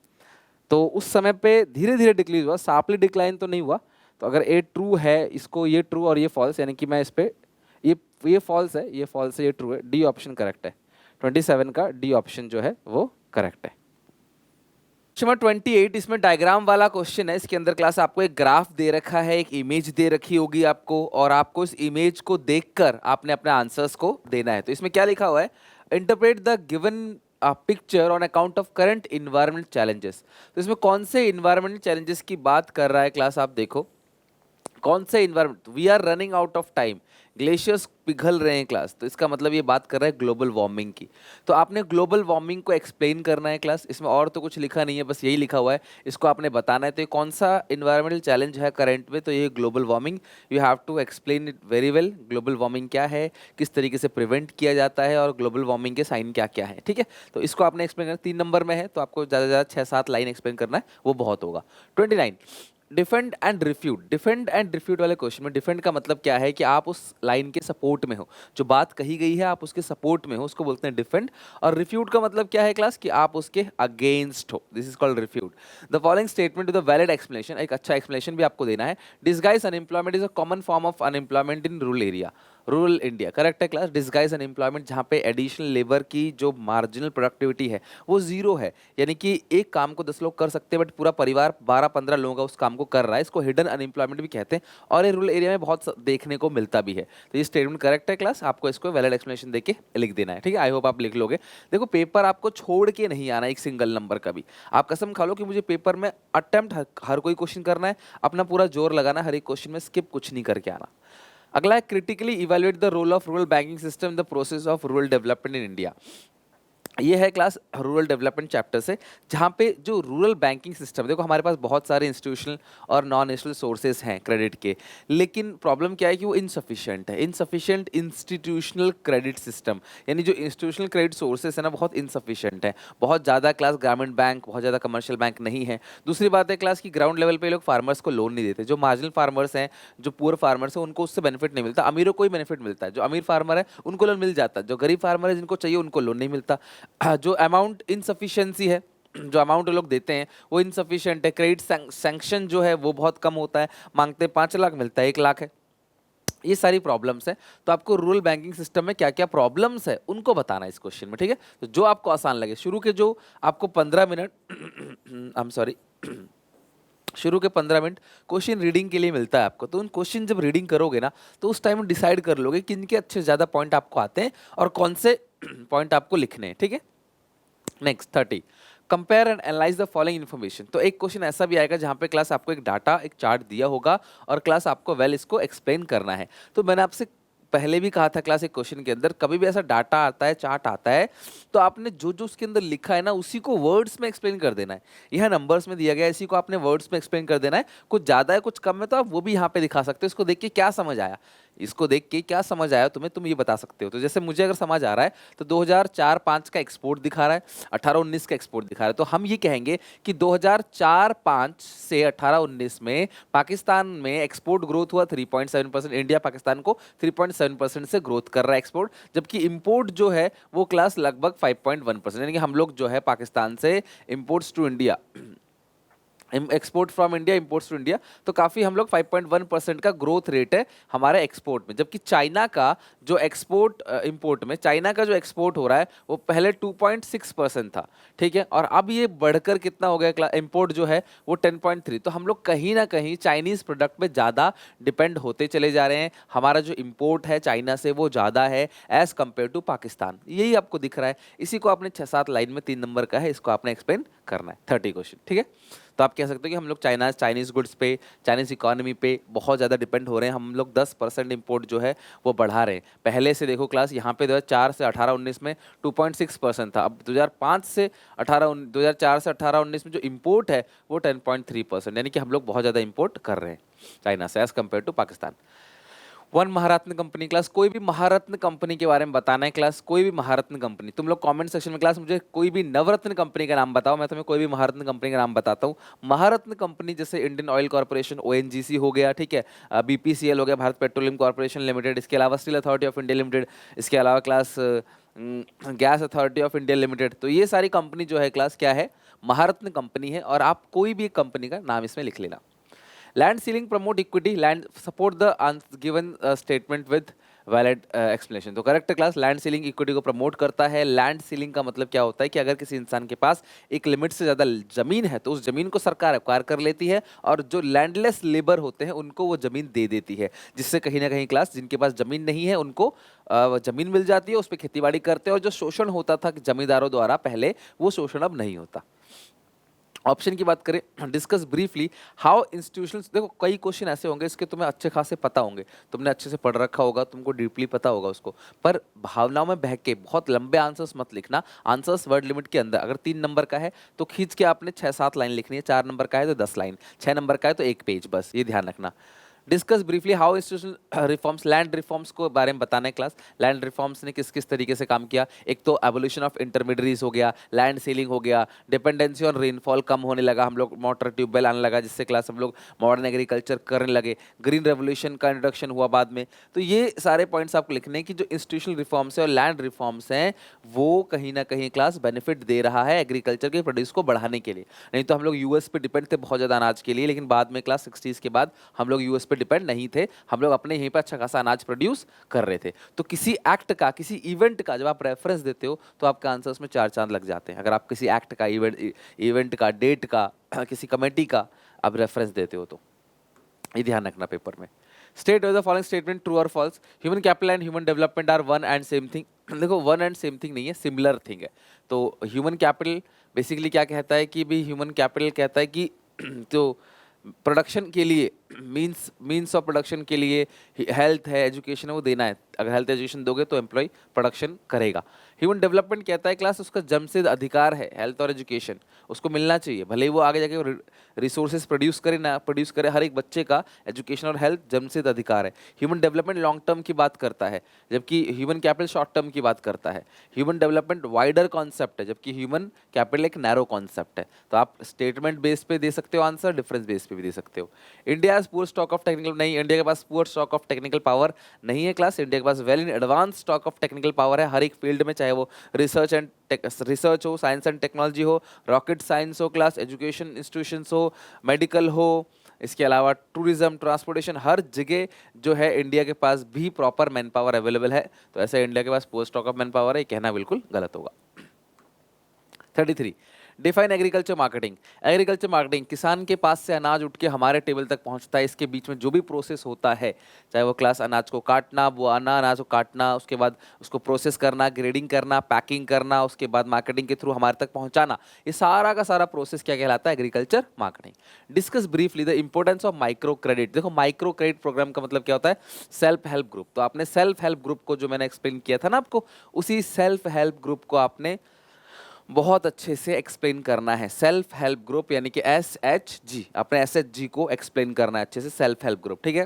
तो उस समय पे धीरे धीरे डिक्रीज हुआ, शार्पली डिक्लाइन तो नहीं हुआ। तो अगर ए ट्रू है, इसको ये ट्रू और ये फॉल्स, यानी कि मैं इस पे ये फॉल्स है, ये फॉल्स है, ये ट्रू है। डी ऑप्शन करेक्ट है। 27 का डी ऑप्शन जो है वो करेक्ट है। नंबर 28, इसमें डायग्राम वाला क्वेश्चन है। इसके अंदर क्लास आपको एक ग्राफ दे रखा है, एक इमेज दे रखी होगी आपको, और आपको इस इमेज को देखकर आपने अपने आंसर्स को देना है। तो इसमें क्या लिखा हुआ है, interpret the given picture on account of current environment challenges. तो इसमें कौन से इन्वायरमेंट चैलेंजेस की बात कर रहा है क्लास, आप देखो कौन से environment. We are running out of time, glaciers पिघल रहे हैं क्लास, तो इसका मतलब ये बात कर रहा है ग्लोबल वार्मिंग की। तो आपने ग्लोबल वार्मिंग को एक्सप्लेन करना है क्लास, इसमें और तो कुछ लिखा नहीं है, बस यही लिखा हुआ है, इसको आपने बताना है। तो ये कौन सा इन्वायरमेंटल चैलेंज है करंट में, तो ये global warming. You have to explain it very well. Global warming क्या है, किस तरीके से प्रिवेंट किया जाता है, और ग्लोबल वार्मिंग के साइन क्या क्या है, ठीक है। तो इसको आपने एक्सप्लेन करना, 3 नंबर में है, तो आपको ज़्यादा से ज़्यादा 6-7 लाइन एक्सप्लेन करना है, वो बहुत होगा। 29, defend and refute. Defend and refute वाले क्वेश्चन में डिफेंड का मतलब क्या है कि आप उस लाइन के सपोर्ट में हो, जो बात कही गई है आप उसके सपोर्ट में हो, उसको बोलते हैं डिफेंड। और रिफ्यूट का मतलब क्या है क्लास, कि आप उसके अगेंस्ट हो, this is called refute. The following statement to the valid explanation, एक अच्छा एक्सप्लेनेशन भी आपको देना है। Disguise unemployment is a common form of unemployment in rural area. Rural India correct है क्लास। डिसगाइज अनएम्प्लॉयमेंट जहाँ पे एडिशनल लेबर की जो मार्जिनल प्रोडक्टिविटी है वो जीरो है, यानी कि एक काम को 10 लोग कर सकते हैं बट पूरा परिवार 12-15 लोगों का उस काम को कर रहा है, इसको हिडन अनएम्प्लॉयमेंट भी कहते हैं, और ये रूरल एरिया में बहुत देखने को मिलता भी है। तो ये स्टेटमेंट करेक्ट है क्लास, आपको इसको वैलिड एक्सप्लेनेशन देके लिख देना है, ठीक है। आई होप आप लिख लोगे। देखो पेपर आपको छोड़ के नहीं आना एक सिंगल नंबर का भी, आप कसम खा लो कि मुझे पेपर में अटेम्प्ट हर कोई क्वेश्चन करना है, अपना पूरा जोर लगाना है, हर एक क्वेश्चन में स्किप कुछ नहीं करके आना। अगला है critically evaluate the role of rural banking system in the process of rural development in India. ये है क्लास रूरल डेवलपमेंट चैप्टर से, जहाँ पे जो रूरल बैंकिंग सिस्टम, देखो हमारे पास बहुत सारे इंस्टीट्यूशनल और नॉन नेशनल सोर्सेज हैं क्रेडिट के, लेकिन प्रॉब्लम क्या है कि वो इनसफिशिएंट है। इनसफिशिएंट इंस्टीट्यूशनल क्रेडिट सिस्टम, यानी जो इंस्टीट्यूशनल क्रेडिट सोर्सेज है ना, बहुत इनसफिशिएंट है। बहुत ज़्यादा क्लास ग्रामीण बैंक, बहुत ज़्यादा कमर्शियल बैंक नहीं है। दूसरी बात है क्लास की ग्राउंड लेवल पे लोग फार्मर्स को लोन नहीं देते। जो मार्जिनल फार्मर्स हैं, जो पुअर फार्मर्स हैं, उनको उससे बेनिफिट नहीं मिलता। अमीरों को ही बेनिफिट मिलता है, जो अमीर फार्मर है उनको लोन मिल जाता है, जो गरीब फार्मर है जिनको चाहिए उनको लोन नहीं मिलता। जो अमाउंट इनसफिशिएंसी है, जो अमाउंट लोग देते हैं वो इनसफिशिएंट है। क्रेडिट सैंक्शन जो है वो बहुत कम होता है, मांगते 5 लाख मिलता है 1 लाख है। ये सारी प्रॉब्लम्स हैं, तो आपको रूरल बैंकिंग सिस्टम में क्या क्या प्रॉब्लम्स है उनको बताना है इस क्वेश्चन में, ठीक है। तो जो आपको आसान लगे, शुरू के जो आपको 15 मिनट आई एम सॉरी शुरू के 15 मिनट क्वेश्चन रीडिंग के लिए मिलता है आपको, तो उन क्वेश्चन जब रीडिंग करोगे ना, तो उस टाइम डिसाइड कर लोगे किन के अच्छे ज़्यादा पॉइंट आपको आते हैं और कौन से पॉइंट आपको लिखने हैं, ठीक है। Next 30, compare and analyse the following information. तो एक क्वेश्चन ऐसा भी आएगा जहाँ पे क्लास आपको एक डाटा, एक चार्ट दिया होगा और क्लास आपको वेल इसको एक्सप्लेन करना है। तो मैंने आपसे पहले भी कहा था क्लास एक क्वेश्चन के अंदर, कभी भी ऐसा डाटा आता है, चार्ट आता है, तो आपने जो जो उसके अंदर लिखा है ना उसी को वर्ड्स में एक्सप्लेन कर देना है। यह नंबर्स में दिया गया है, इसी को आपने वर्ड्स में एक्सप्लेन कर देना है। कुछ ज़्यादा है कुछ कम है तो आप वो भी यहाँ पे दिखा सकते हो, इसको देख के क्या समझ आया, इसको देख के क्या समझ आया तुम्हें, तुम ये बता सकते हो। तो जैसे मुझे अगर समझ आ रहा है तो 2004-5 का एक्सपोर्ट दिखा रहा है, 18-19 का एक्सपोर्ट दिखा रहा है, तो हम ये कहेंगे कि 2004-5 से 18-19 में पाकिस्तान में एक्सपोर्ट ग्रोथ हुआ 3.7%। इंडिया पाकिस्तान को 3.7% से ग्रोथ कर रहा है एक्सपोर्ट, जबकि इंपोर्ट जो है वो क्लास लगभग 5.1%, यानी कि हम लोग जो है पाकिस्तान से imports to India, export from India, imports to India, तो काफ़ी हम लोग 5.1% का ग्रोथ रेट है हमारे एक्सपोर्ट में। जबकि चाइना का जो एक्सपोर्ट इंपोर्ट में, चाइना का जो एक्सपोर्ट हो रहा है वो पहले 2.6% था, ठीक है, और अब ये बढ़कर कितना हो गया, इंपोर्ट जो है वो 10.3। तो हम लोग कहीं ना कहीं चाइनीज़ प्रोडक्ट में ज़्यादा डिपेंड होते चले जा रहे हैं। हमारा जो इंपोर्ट है चाइना से वो ज़्यादा है एज़ कम्पेयर टू पाकिस्तान। यही आपको दिख रहा है। इसी को आपने 6-7 लाइन में 3 नंबर का है, इसको आपने एक्सप्लेन करना है, 30 क्वेश्चन, ठीक है। तो आप कह सकते हो कि हम लोग चाइनीज़ गुड्स पे, चाइनीज़ इकोनॉमी पे बहुत ज़्यादा डिपेंड हो रहे हैं। हम लोग 10% इंपोर्ट जो है वो बढ़ा रहे हैं। पहले से देखो क्लास, यहाँ पे 2004 से 18-19 में 2.6% था, अब 2004 से 18-19 में जो इंपोर्ट है वो 10.3%, यानी कि हम लोग बहुत ज़्यादा इंपोर्ट कर रहे हैं चाइना से as compare to Pakistan. One Maharatna company class, कोई भी महारत्न कंपनी के बारे में बताना है क्लास, कोई भी महारत्न कंपनी। तुम लोग कमेंट सेक्शन में क्लास मुझे कोई भी नवरत्न कंपनी का नाम बताओ, मैं तुम्हें कोई भी महारत्न कंपनी का नाम बताता हूँ। महारत्न कंपनी जैसे इंडियन ऑयल कॉर्पोरेशन, ओएनजीसी हो गया, ठीक है, बीपीसीएल हो गया, भारत पेट्रोलियम कॉर्पोरेशन लिमिटेड, इसके अलावा steel authority of India limited, इसके अलावा class gas authority of India limited. तो ये सारी कंपनी जो है क्लास क्या है, महारत्न कंपनी है। और आप कोई भी कंपनी का नाम इसमें लिख लेना। Land ceiling promote equity, land support the given statement with valid explanation. तो correct class, land ceiling equity को प्रमोट करता है। लैंड सीलिंग का मतलब क्या होता है कि अगर किसी इंसान के पास एक लिमिट से ज़्यादा ज़मीन है तो उस ज़मीन को सरकार एक्वायर कर लेती है और जो लैंडलेस लेबर होते हैं उनको वो ज़मीन दे देती है, जिससे कहीं ना कहीं क्लास जिनके पास ज़मीन नहीं है उनको ज़मीन मिल जाती है, उस पर खेतीबाड़ी करते हैं और जो शोषण होता था जमींदारों द्वारा पहले, वो शोषण अब नहीं होता। ऑप्शन की बात करें, डिस्कस ब्रीफली हाउ इंस्टीट्यूशंस। देखो कई क्वेश्चन ऐसे होंगे इसके तुम्हें अच्छे खासे पता होंगे, तुमने अच्छे से पढ़ रखा होगा, तुमको डीपली पता होगा उसको, पर भावनाओं में बह के बहुत लंबे आंसर्स मत लिखना। आंसर्स वर्ड लिमिट के अंदर, अगर 3 नंबर का है तो खींच के आपने 6-7 लाइन लिखनी है, 4 नंबर का है तो 10 लाइन, 6 नंबर का है तो 1 पेज, बस ये ध्यान रखना। Discuss briefly how institutional reforms, land reforms को बारे में बताना है क्लास। लैंड रिफॉर्म्स ने किस किस तरीके से काम किया। एक तो एवोल्यूशन ऑफ इंटरमीडियरीज हो गया, लैंड सीलिंग हो गया, डिपेंडेंसी ऑन रेनफॉल कम होने लगा, हम लोग मोटर ट्यूबवेल आने लगा, जिससे क्लास हम लोग मॉडर्न एग्रीकल्चर करने लगे, ग्रीन रेवोल्यूशन का इंट्रोडक्शन हुआ बाद में। तो ये सारे पॉइंट्स आपको लिखने हैं कि जो इंस्टीट्यूशनल रिफॉर्म्स है और लैंड रिफॉर्म्स हैं वो कहीं ना कहीं क्लास बेनिफिट दे रहा है एग्रीकल्चर के प्रोड्यूस को बढ़ाने के लिए। नहीं तो हम लोग यूएस पे डिपेंड थे बहुत ज़्यादा अनाज के लिए, लेकिन बाद में क्लास 60s के बाद हम लोग यूएस पे डिपेंड नहीं थे, हम लोग अपने यहीं पर अच्छा खासा अनाज प्रोड्यूस कर रहे थे। तो किसी एक्ट का, किसी इवेंट का जब आप रेफरेंस देते हो तो आपके आंसर्स में 4 चांद लग जाते हैं। अगर आप किसी एक्ट का, इवेंट का, डेट का, किसी कमेटी का आप रेफरेंस देते हो तो ये ध्यान रखना पेपर में। State the following statement true और false. Human capital and human development are one and same thing. देखो वन एंड सेम थिंग नहीं है, सिमिलर थिंग है। तो ह्यूमन कैपिटल बेसिकली क्या कहता है कि भी ह्यूमन कैपिटल कहता है कि तो प्रोडक्शन के लिए, मीन्स ऑफ प्रोडक्शन के लिए हेल्थ है, एजुकेशन है, वो देना है। अगर हेल्थ एजुकेशन दोगे तो एम्प्लॉय प्रोडक्शन करेगा। ह्यूमन डेवलपमेंट कहता है क्लास उसका जन्मसिद्ध अधिकार है हेल्थ और एजुकेशन, उसको मिलना चाहिए, भले ही वो आगे जाके रिसोर्सेज प्रोड्यूस करे ना प्रोड्यूस करे, हर एक बच्चे का एजुकेशन और हेल्थ जन्मसिद्ध अधिकार है। ह्यूमन डेवलपमेंट लॉन्ग टर्म की बात करता है, जबकि ह्यूमन कैपिटल शॉर्ट टर्म की बात करता है। ह्यूमन डेवलपमेंट वाइडर कॉन्सेप्ट है, जबकि ह्यूमन कैपिटल एक नैरो कॉन्सेप्ट है। तो आप स्टेटमेंट बेस पे दे सकते हो आंसर, डिफरेंस बेस पे भी दे सकते हो। India has poor stock of technical, नहीं, इंडिया के पास poor stock of technical power नहीं है क्लास। इंडिया के पास well in advance stock of technical power है हर एक फील्ड में, चाहे वो रिसर्च हो, साइंस एंड टेक्नोलॉजी हो, रॉकेट साइंस हो क्लास, एजुकेशन इंस्टीट्यूशंस हो, मेडिकल हो, इसके अलावा टूरिज्म, ट्रांसपोर्टेशन, हर जगह जो है इंडिया के पास भी प्रॉपर मैन पावर अवेलेबल है। तो ऐसे इंडिया के पास poor stock of man power है, ये कहना बिल्कुल गलत होगा। 33 define agriculture marketing. Agriculture marketing, किसान के पास से अनाज उठ के हमारे टेबल तक पहुंचता है, इसके बीच में जो भी प्रोसेस होता है, चाहे वो क्लास अनाज को काटना, बोआना, अनाज को काटना, उसके बाद उसको प्रोसेस करना, ग्रेडिंग करना, पैकिंग करना, उसके बाद मार्केटिंग के थ्रू हमारे तक पहुंचाना, ये सारा का सारा प्रोसेस क्या कहलाता है, agriculture marketing. Discuss briefly the importance of micro credit. देखो माइक्रो क्रेडिट प्रोग्राम का मतलब क्या होता है, सेल्फ हेल्प ग्रुप। तो आपने सेल्फ हेल्प ग्रुप को जो मैंने एक्सप्लेन किया था ना आपको, उसी सेल्फ हेल्प ग्रुप को आपने बहुत अच्छे से एक्सप्लेन करना है। सेल्फ हेल्प ग्रुप यानी कि SHG, अपने SHG को एक्सप्लेन करना है अच्छे से, सेल्फ हेल्प ग्रुप, ठीक है।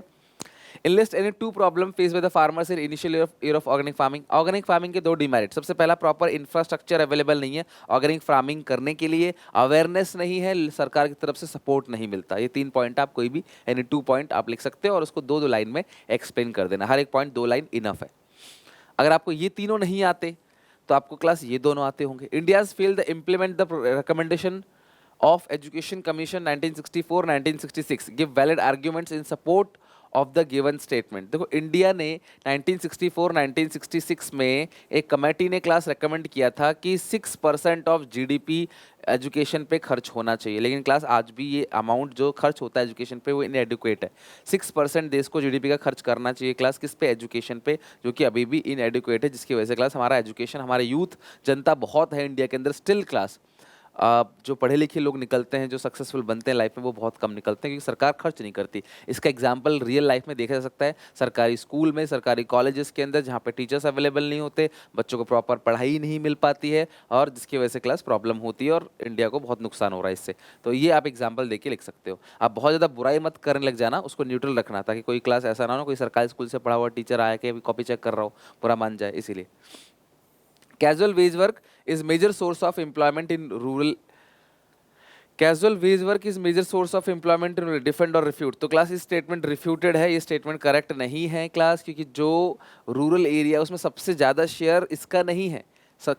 Enlist any two problem faced by the farmers in initial year of organic farming. Organic farming के दो डिमेरिट, सबसे पहला प्रॉपर इंफ्रास्ट्रक्चर अवेलेबल नहीं है ऑर्गेनिक फार्मिंग करने के लिए, अवेयरनेस नहीं है, सरकार की तरफ से सपोर्ट नहीं मिलता। ये 3 पॉइंट आप कोई भी यानी 2 पॉइंट आप लिख सकते हो और उसको दो लाइन में एक्सप्लेन कर देना। हर एक पॉइंट 2 लाइन इनफ है। अगर आपको ये तीनों नहीं आते तो आपको क्लास ये दोनों आते होंगे। India's fail the implement the recommendation of Education Commission 1964-1966 give valid arguments in support of the given statement। देखो इंडिया ने 1964-1966 में एक कमेटी ने क्लास रेकमेंड किया था कि 6% ऑफ जीडीपी एजुकेशन पे खर्च होना चाहिए, लेकिन क्लास आज भी ये अमाउंट जो खर्च होता है एजुकेशन पे वो इनएडुकेट है। 6% देश को जीडीपी का खर्च करना चाहिए क्लास किस पे, एजुकेशन पे, जो कि अभी भी इनएडुकेट है, जिसकी वजह से क्लास हमारा एजुकेशन, हमारे यूथ जनता बहुत है इंडिया के अंदर स्टिल क्लास जो पढ़े लिखे लोग निकलते हैं, जो सक्सेसफुल बनते हैं लाइफ में, वो बहुत कम निकलते हैं क्योंकि सरकार खर्च नहीं करती। इसका एग्जाम्पल रियल लाइफ में देखा जा सकता है सरकारी स्कूल में, सरकारी कॉलेजेस के अंदर, जहाँ पे टीचर्स अवेलेबल नहीं होते, बच्चों को प्रॉपर पढ़ाई नहीं मिल पाती है और जिसकी वजह से क्लास प्रॉब्लम होती है और इंडिया को बहुत नुकसान हो रहा है इससे। तो ये आप एग्जाम्पल देके लिख सकते हो। आप बहुत ज़्यादा बुराई मत करने लग जाना, उसको न्यूट्रल रखना ताकि कोई क्लास ऐसा ना हो कोई सरकारी स्कूल से पढ़ा हुआ टीचर आया कि अभी कॉपी चेक कर रहा हो, बुरा मान जाए। इसीलिए casual wage work is major source of employment in rural, casual wage work is major source of employment, defend और रिफ्यूट। तो क्लास ये स्टेटमेंट रिफ्यूटेड है, ये स्टेटमेंट करेक्ट नहीं है क्लास, क्योंकि जो रूरल एरिया उसमें सबसे ज़्यादा शेयर इसका नहीं है।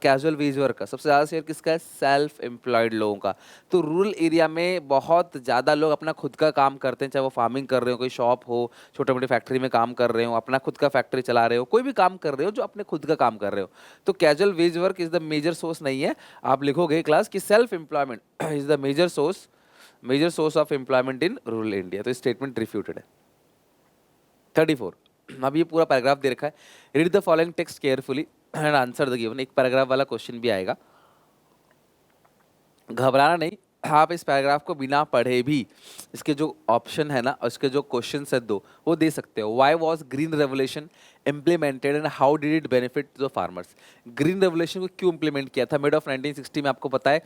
कैजुअल वेज वर्क का सबसे ज़्यादा शेयर किसका है, सेल्फ एम्प्लॉयड लोगों का। तो रूरल एरिया में बहुत ज़्यादा लोग अपना खुद का काम करते हैं, चाहे वो फार्मिंग कर रहे हो, कोई शॉप हो, छोटे मोटे फैक्ट्री में काम कर रहे हो, अपना खुद का फैक्ट्री चला रहे हो, कोई भी काम कर रहे हो जो अपने खुद का काम कर रहे हो। तो casual wage work is the major source नहीं है। आप लिखोगे क्लास कि self employment is the major source of employment in rural India. तो स्टेटमेंट रिफ्यूटेड है। 34, अब ये पूरा पैराग्राफ दे रखा है। Read the following text carefully and answer the given. एक पैराग्राफ वाला क्वेश्चन भी आएगा, घबराना नहीं, आप इस पैराग्राफ को बिना पढ़े भी इसके जो ऑप्शन है ना, इसके जो क्वेश्चन है दो, वो दे सकते हो। Why was green revolution implemented and how did it benefit the farmers. Green revolution को क्यों इम्प्लीमेंट किया था? मिड ऑफ 1960 में आपको पता है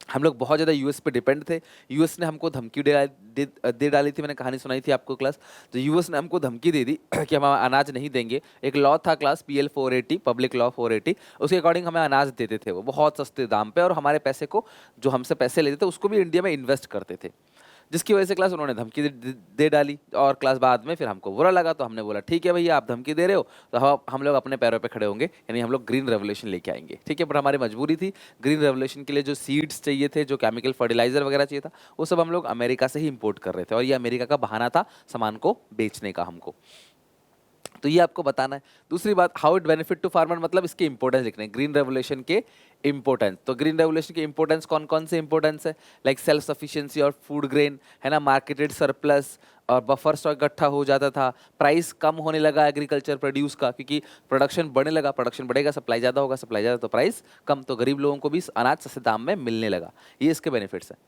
हम लोग बहुत ज़्यादा यूएस पे डिपेंड थे। यूएस ने हमको धमकी दे डाली थी, मैंने कहानी सुनाई थी आपको क्लास। तो यूएस ने हमको धमकी दे दी कि हम अनाज नहीं देंगे। एक लॉ था क्लास PL 480, पब्लिक लॉ 480, उसके अकॉर्डिंग हमें अनाज देते थे वो बहुत सस्ते दाम पे, और हमारे पैसे को जो हमसे पैसे लेते थे उसको भी इंडिया में इन्वेस्ट करते थे, जिसकी वजह से क्लास उन्होंने धमकी दे डाली। और क्लास बाद में फिर हमको बुरा लगा, तो हमने बोला ठीक है भैया आप धमकी दे रहे हो तो हम लोग अपने पैरों पे खड़े होंगे, यानी हम लोग ग्रीन रेवोल्यूशन लेके आएंगे। ठीक है, पर हमारी मजबूरी थी। ग्रीन रेवोल्यूशन के लिए जो सीड्स चाहिए थे, जो केमिकल फर्टिलाइजर वगैरह चाहिए था, वो सब हम लोग अमेरिका से ही इंपोर्ट कर रहे थे, और ये अमेरिका का बहाना था सामान को बेचने का हमको। तो ये आपको बताना है। दूसरी बात, how it benefit to farmer, मतलब इसके इंपॉर्टेंस लिखने हैं, ग्रीन रेवोल्यूशन के इंपॉर्टेंस। तो ग्रीन रेवोल्यूशन के इंपॉर्टेंस कौन कौन से इंपॉर्टेंस है? लाइक सेल्फ सफिशिएंसी और फूड ग्रेन, है ना, मार्केटेड सरप्लस और बफर स्टॉक इकट्ठा हो जाता था, प्राइस कम होने लगा एग्रीकल्चर प्रोड्यूस का, क्योंकि प्रोडक्शन बढ़ने लगा, प्रोडक्शन बढ़ेगा, सप्लाई ज़्यादा होगा, सप्लाई ज़्यादा तो प्राइस कम, तो गरीब लोगों को भी अनाज सस्ते दाम में मिलने लगा। ये इसके बेनिफिट्स हैं।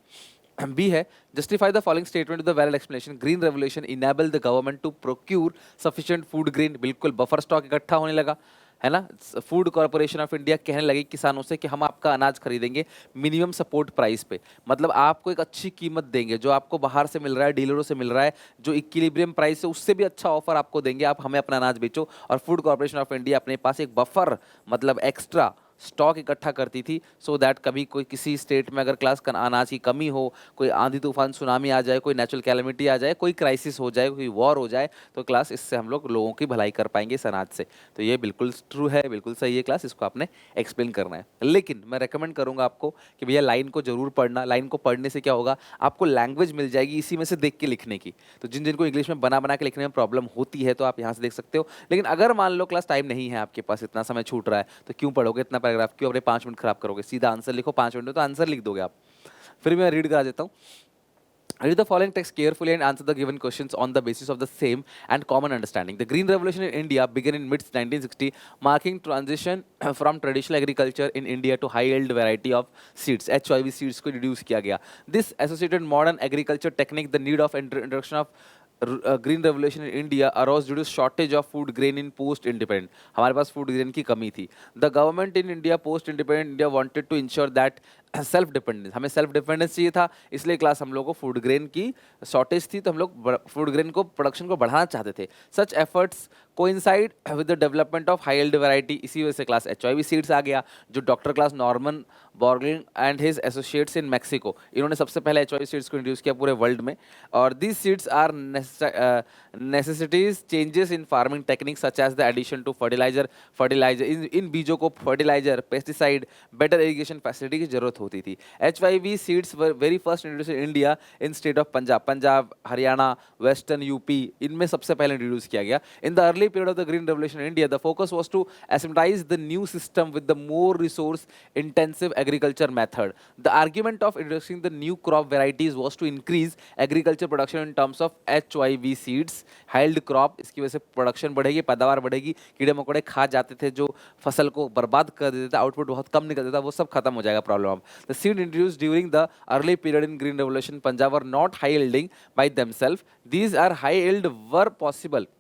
बी है, justify the following statement with the valid explanation. Green revolution enable the government to procure sufficient food grain, बिल्कुल बफर स्टॉक इकट्ठा होने लगा, है ना। फूड कॉर्पोरेशन ऑफ इंडिया कहने लगी किसानों से कि हम आपका अनाज खरीदेंगे मिनिमम सपोर्ट प्राइस पे, मतलब आपको एक अच्छी कीमत देंगे, जो आपको बाहर से मिल रहा है, डीलरों से मिल रहा है, जो इक्विलिब्रियम प्राइस है उससे भी अच्छा ऑफर आपको देंगे, आप हमें अपना अनाज बेचो। और फूड कॉर्पोरेशन ऑफ इंडिया अपने पास एक बफर मतलब एक्स्ट्रा स्टॉक इकट्ठा करती थी, सो दैट कभी कोई किसी स्टेट में अगर क्लास अनाज की कमी हो, कोई आंधी तूफान सुनामी आ जाए, कोई नेचुरल कैलेमिटी आ जाए, कोई क्राइसिस हो जाए, कोई वॉर हो जाए, तो क्लास इससे हम लोग लोगों की भलाई कर पाएंगे इस अनाज से। तो ये बिल्कुल ट्रू है, बिल्कुल सही है क्लास, इसको आपने एक्सप्लेन करना है। लेकिन मैं रेकमेंड करूंगा आपको कि भैया लाइन को जरूर पढ़ना। लाइन को पढ़ने से क्या होगा, आपको लैंग्वेज मिल जाएगी इसी में से देख के लिखने की। तो जिन जिनको इंग्लिश में बना बना के लिखने में प्रॉब्लम होती है तो आप यहाँ से देख सकते हो। लेकिन अगर मान लो क्लास टाइम नहीं है आपके पास, इतना समय छूट रहा है, तो क्यों पढ़ोगे इतना पैराग्राफ, क्यों अपने 5 मिनट खराब करोगे? सीधा आंसर लिखो, 5 मिनट में तो आंसर लिख दोगे आप। फिर मैं रीड करा देता हूँ। Read the following text carefully and answer the given questions on the basis of the same and common understanding. The Green Revolution in India began in mid 1960, marking transition from traditional agriculture in India to high-yield variety of seeds. HYV seeds को introduce किया गया. This associated modern agriculture technique, the need of introduction of green revolution in India arose due to shortage of food grain in post independent. हमारे पास फूड ग्रेन की कमी थी। The government in India post independent India wanted to ensure that self dependence, हमें सेल्फ डिपेंडेंस चाहिए था, इसलिए क्लास हम लोग को फूड ग्रेन की शॉर्टेज थी, तो हम लोग फूड ग्रेन को प्रोडक्शन को बढ़ाना चाहते थे। Such efforts coincide with the development of high yield variety, इसी वजह से क्लास HYV सीड्स आ गया, जो doctor class Norman Borlaug and his associates in Mexico, इन्होंने सबसे पहले HYV सीड्स को इंट्रोड्यूस किया पूरे वर्ल्ड में। और these seeds are necessities changes in farming technique such as the addition to fertiliser इन बीजों को fertiliser, pesticide, better irrigation facility की जरूरत होती थी। HYV seeds were very first introduce in India in state of Punjab, Haryana, western UP, इनमें सबसे पहले इंट्रोड्यूस किया गया। In the early period of the green revolution in India, the focus was to assemblize the new system with the more resource intensive agriculture method. The argument of introducing the new crop varieties was to increase agriculture production in terms of HYV seeds, yield crop, इसकी वजह से प्रोडक्शन बढ़ेगी, पैदावार बढ़ेगी, कीड़े मकोड़े खा जाते थे जो फसल को बर्बाद कर देते थे, आउटपुट बहुत कम निकलता था, वो सब खत्म हो जाएगा प्रॉब्लम अब। The seed introduced during the early period in green revolution Punjab were not high yielding by themselves. These are high yield were possible,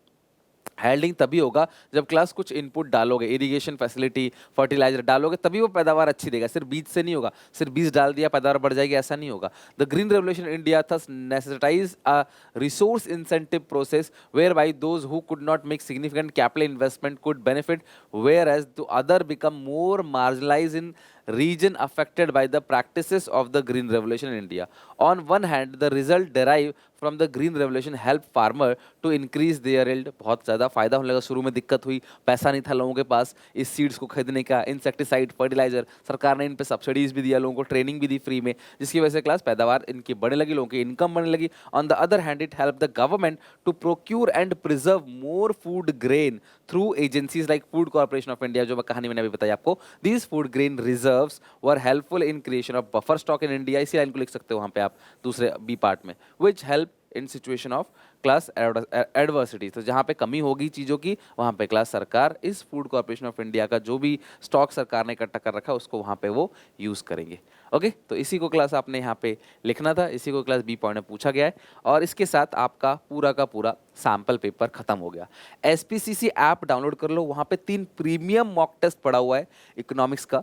handling तभी होगा जब क्लास कुछ इनपुट डालोगे, इरिगेशन फैसिलिटी, फर्टिलाइजर डालोगे, तभी वो पैदावार अच्छी देगा, सिर्फ बीज से नहीं होगा, सिर्फ बीज डाल दिया पैदावार बढ़ जाएगी, ऐसा नहीं होगा। The green revolution in India thus necessitates a resource intensive process whereby those who could not make significant capital investment could benefit, whereas the other become more marginalized in region affected by the practices of the green revolution in India. On one hand, the result derived from the green revolution helped farmer to increase their yield, बहुत ज़्यादा फायदा होने लगा, शुरू में दिक्कत हुई, पैसा नहीं था लोगों के पास इस सीड्स को खरीदने का, इंसेक्टिसाइड, फर्टिलाइजर, सरकार ने इन पे सब्सिडीज भी दिया, लोगों को ट्रेनिंग भी दी फ्री में, जिसकी वजह से क्लास पैदावार इनकी बढ़ने लगी, लोगों की इनकम बढ़ने लगी। On the other hand it help the government to procure and preserve more food grain through agencies like Food Corporation of India, जो कहानी मैंने अभी बताई आपको। These food grain reserves were helpful in creation of buffer stock in India, इसी लाइन को लिख सकते हो वहाँ पे आप दूसरे बी पार्ट में, which help in situation of class adversity, तो जहाँ पे कमी होगी चीज़ों की वहाँ पे क्लास सरकार इस फूड कॉर्पोरेशन ऑफ इंडिया का जो भी स्टॉक सरकार ने इकट्ठा कर रखा है उसको वहाँ पे वो यूज़ करेंगे। ओके, तो इसी को क्लास आपने यहाँ पे लिखना था, इसी को क्लास बी पॉइंट में पूछा गया है, और इसके साथ आपका पूरा का पूरा सैम्पल पेपर खत्म हो गया। SPCC ऐप डाउनलोड कर लो, वहाँ पे 3 प्रीमियम मॉक टेस्ट पड़ा हुआ है इकोनॉमिक्स का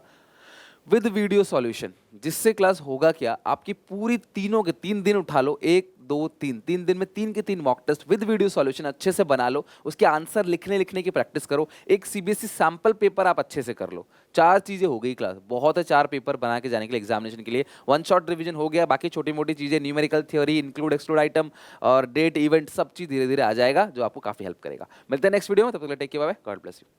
विद वीडियो सॉल्यूशन, जिससे क्लास होगा क्या, आपकी पूरी तीनों के 3 दिन उठा लो, 1 2 3, 3 दिन में 3 के 3 mock test with video solution अच्छे से बना लो, उसके आंसर लिखने की प्रैक्टिस करो, एक CBSE सैंपल पेपर आप अच्छे से कर लो। 4 चीजें हो गई क्लास, बहुत है 4 पेपर बना के जाने के लिए एग्जामिनेशन के लिए। 1 शॉट रिवीजन हो गया, बाकी छोटी मोटी चीजें, numerical theory, include exclude item और डेट इवेंट, सब चीज धीरे धीरे आ जाएगा जो आपको काफी हेल्प करेगा। मिलते हैं नेक्स्ट वीडियो में, तब तक take care, bye bye, God bless you.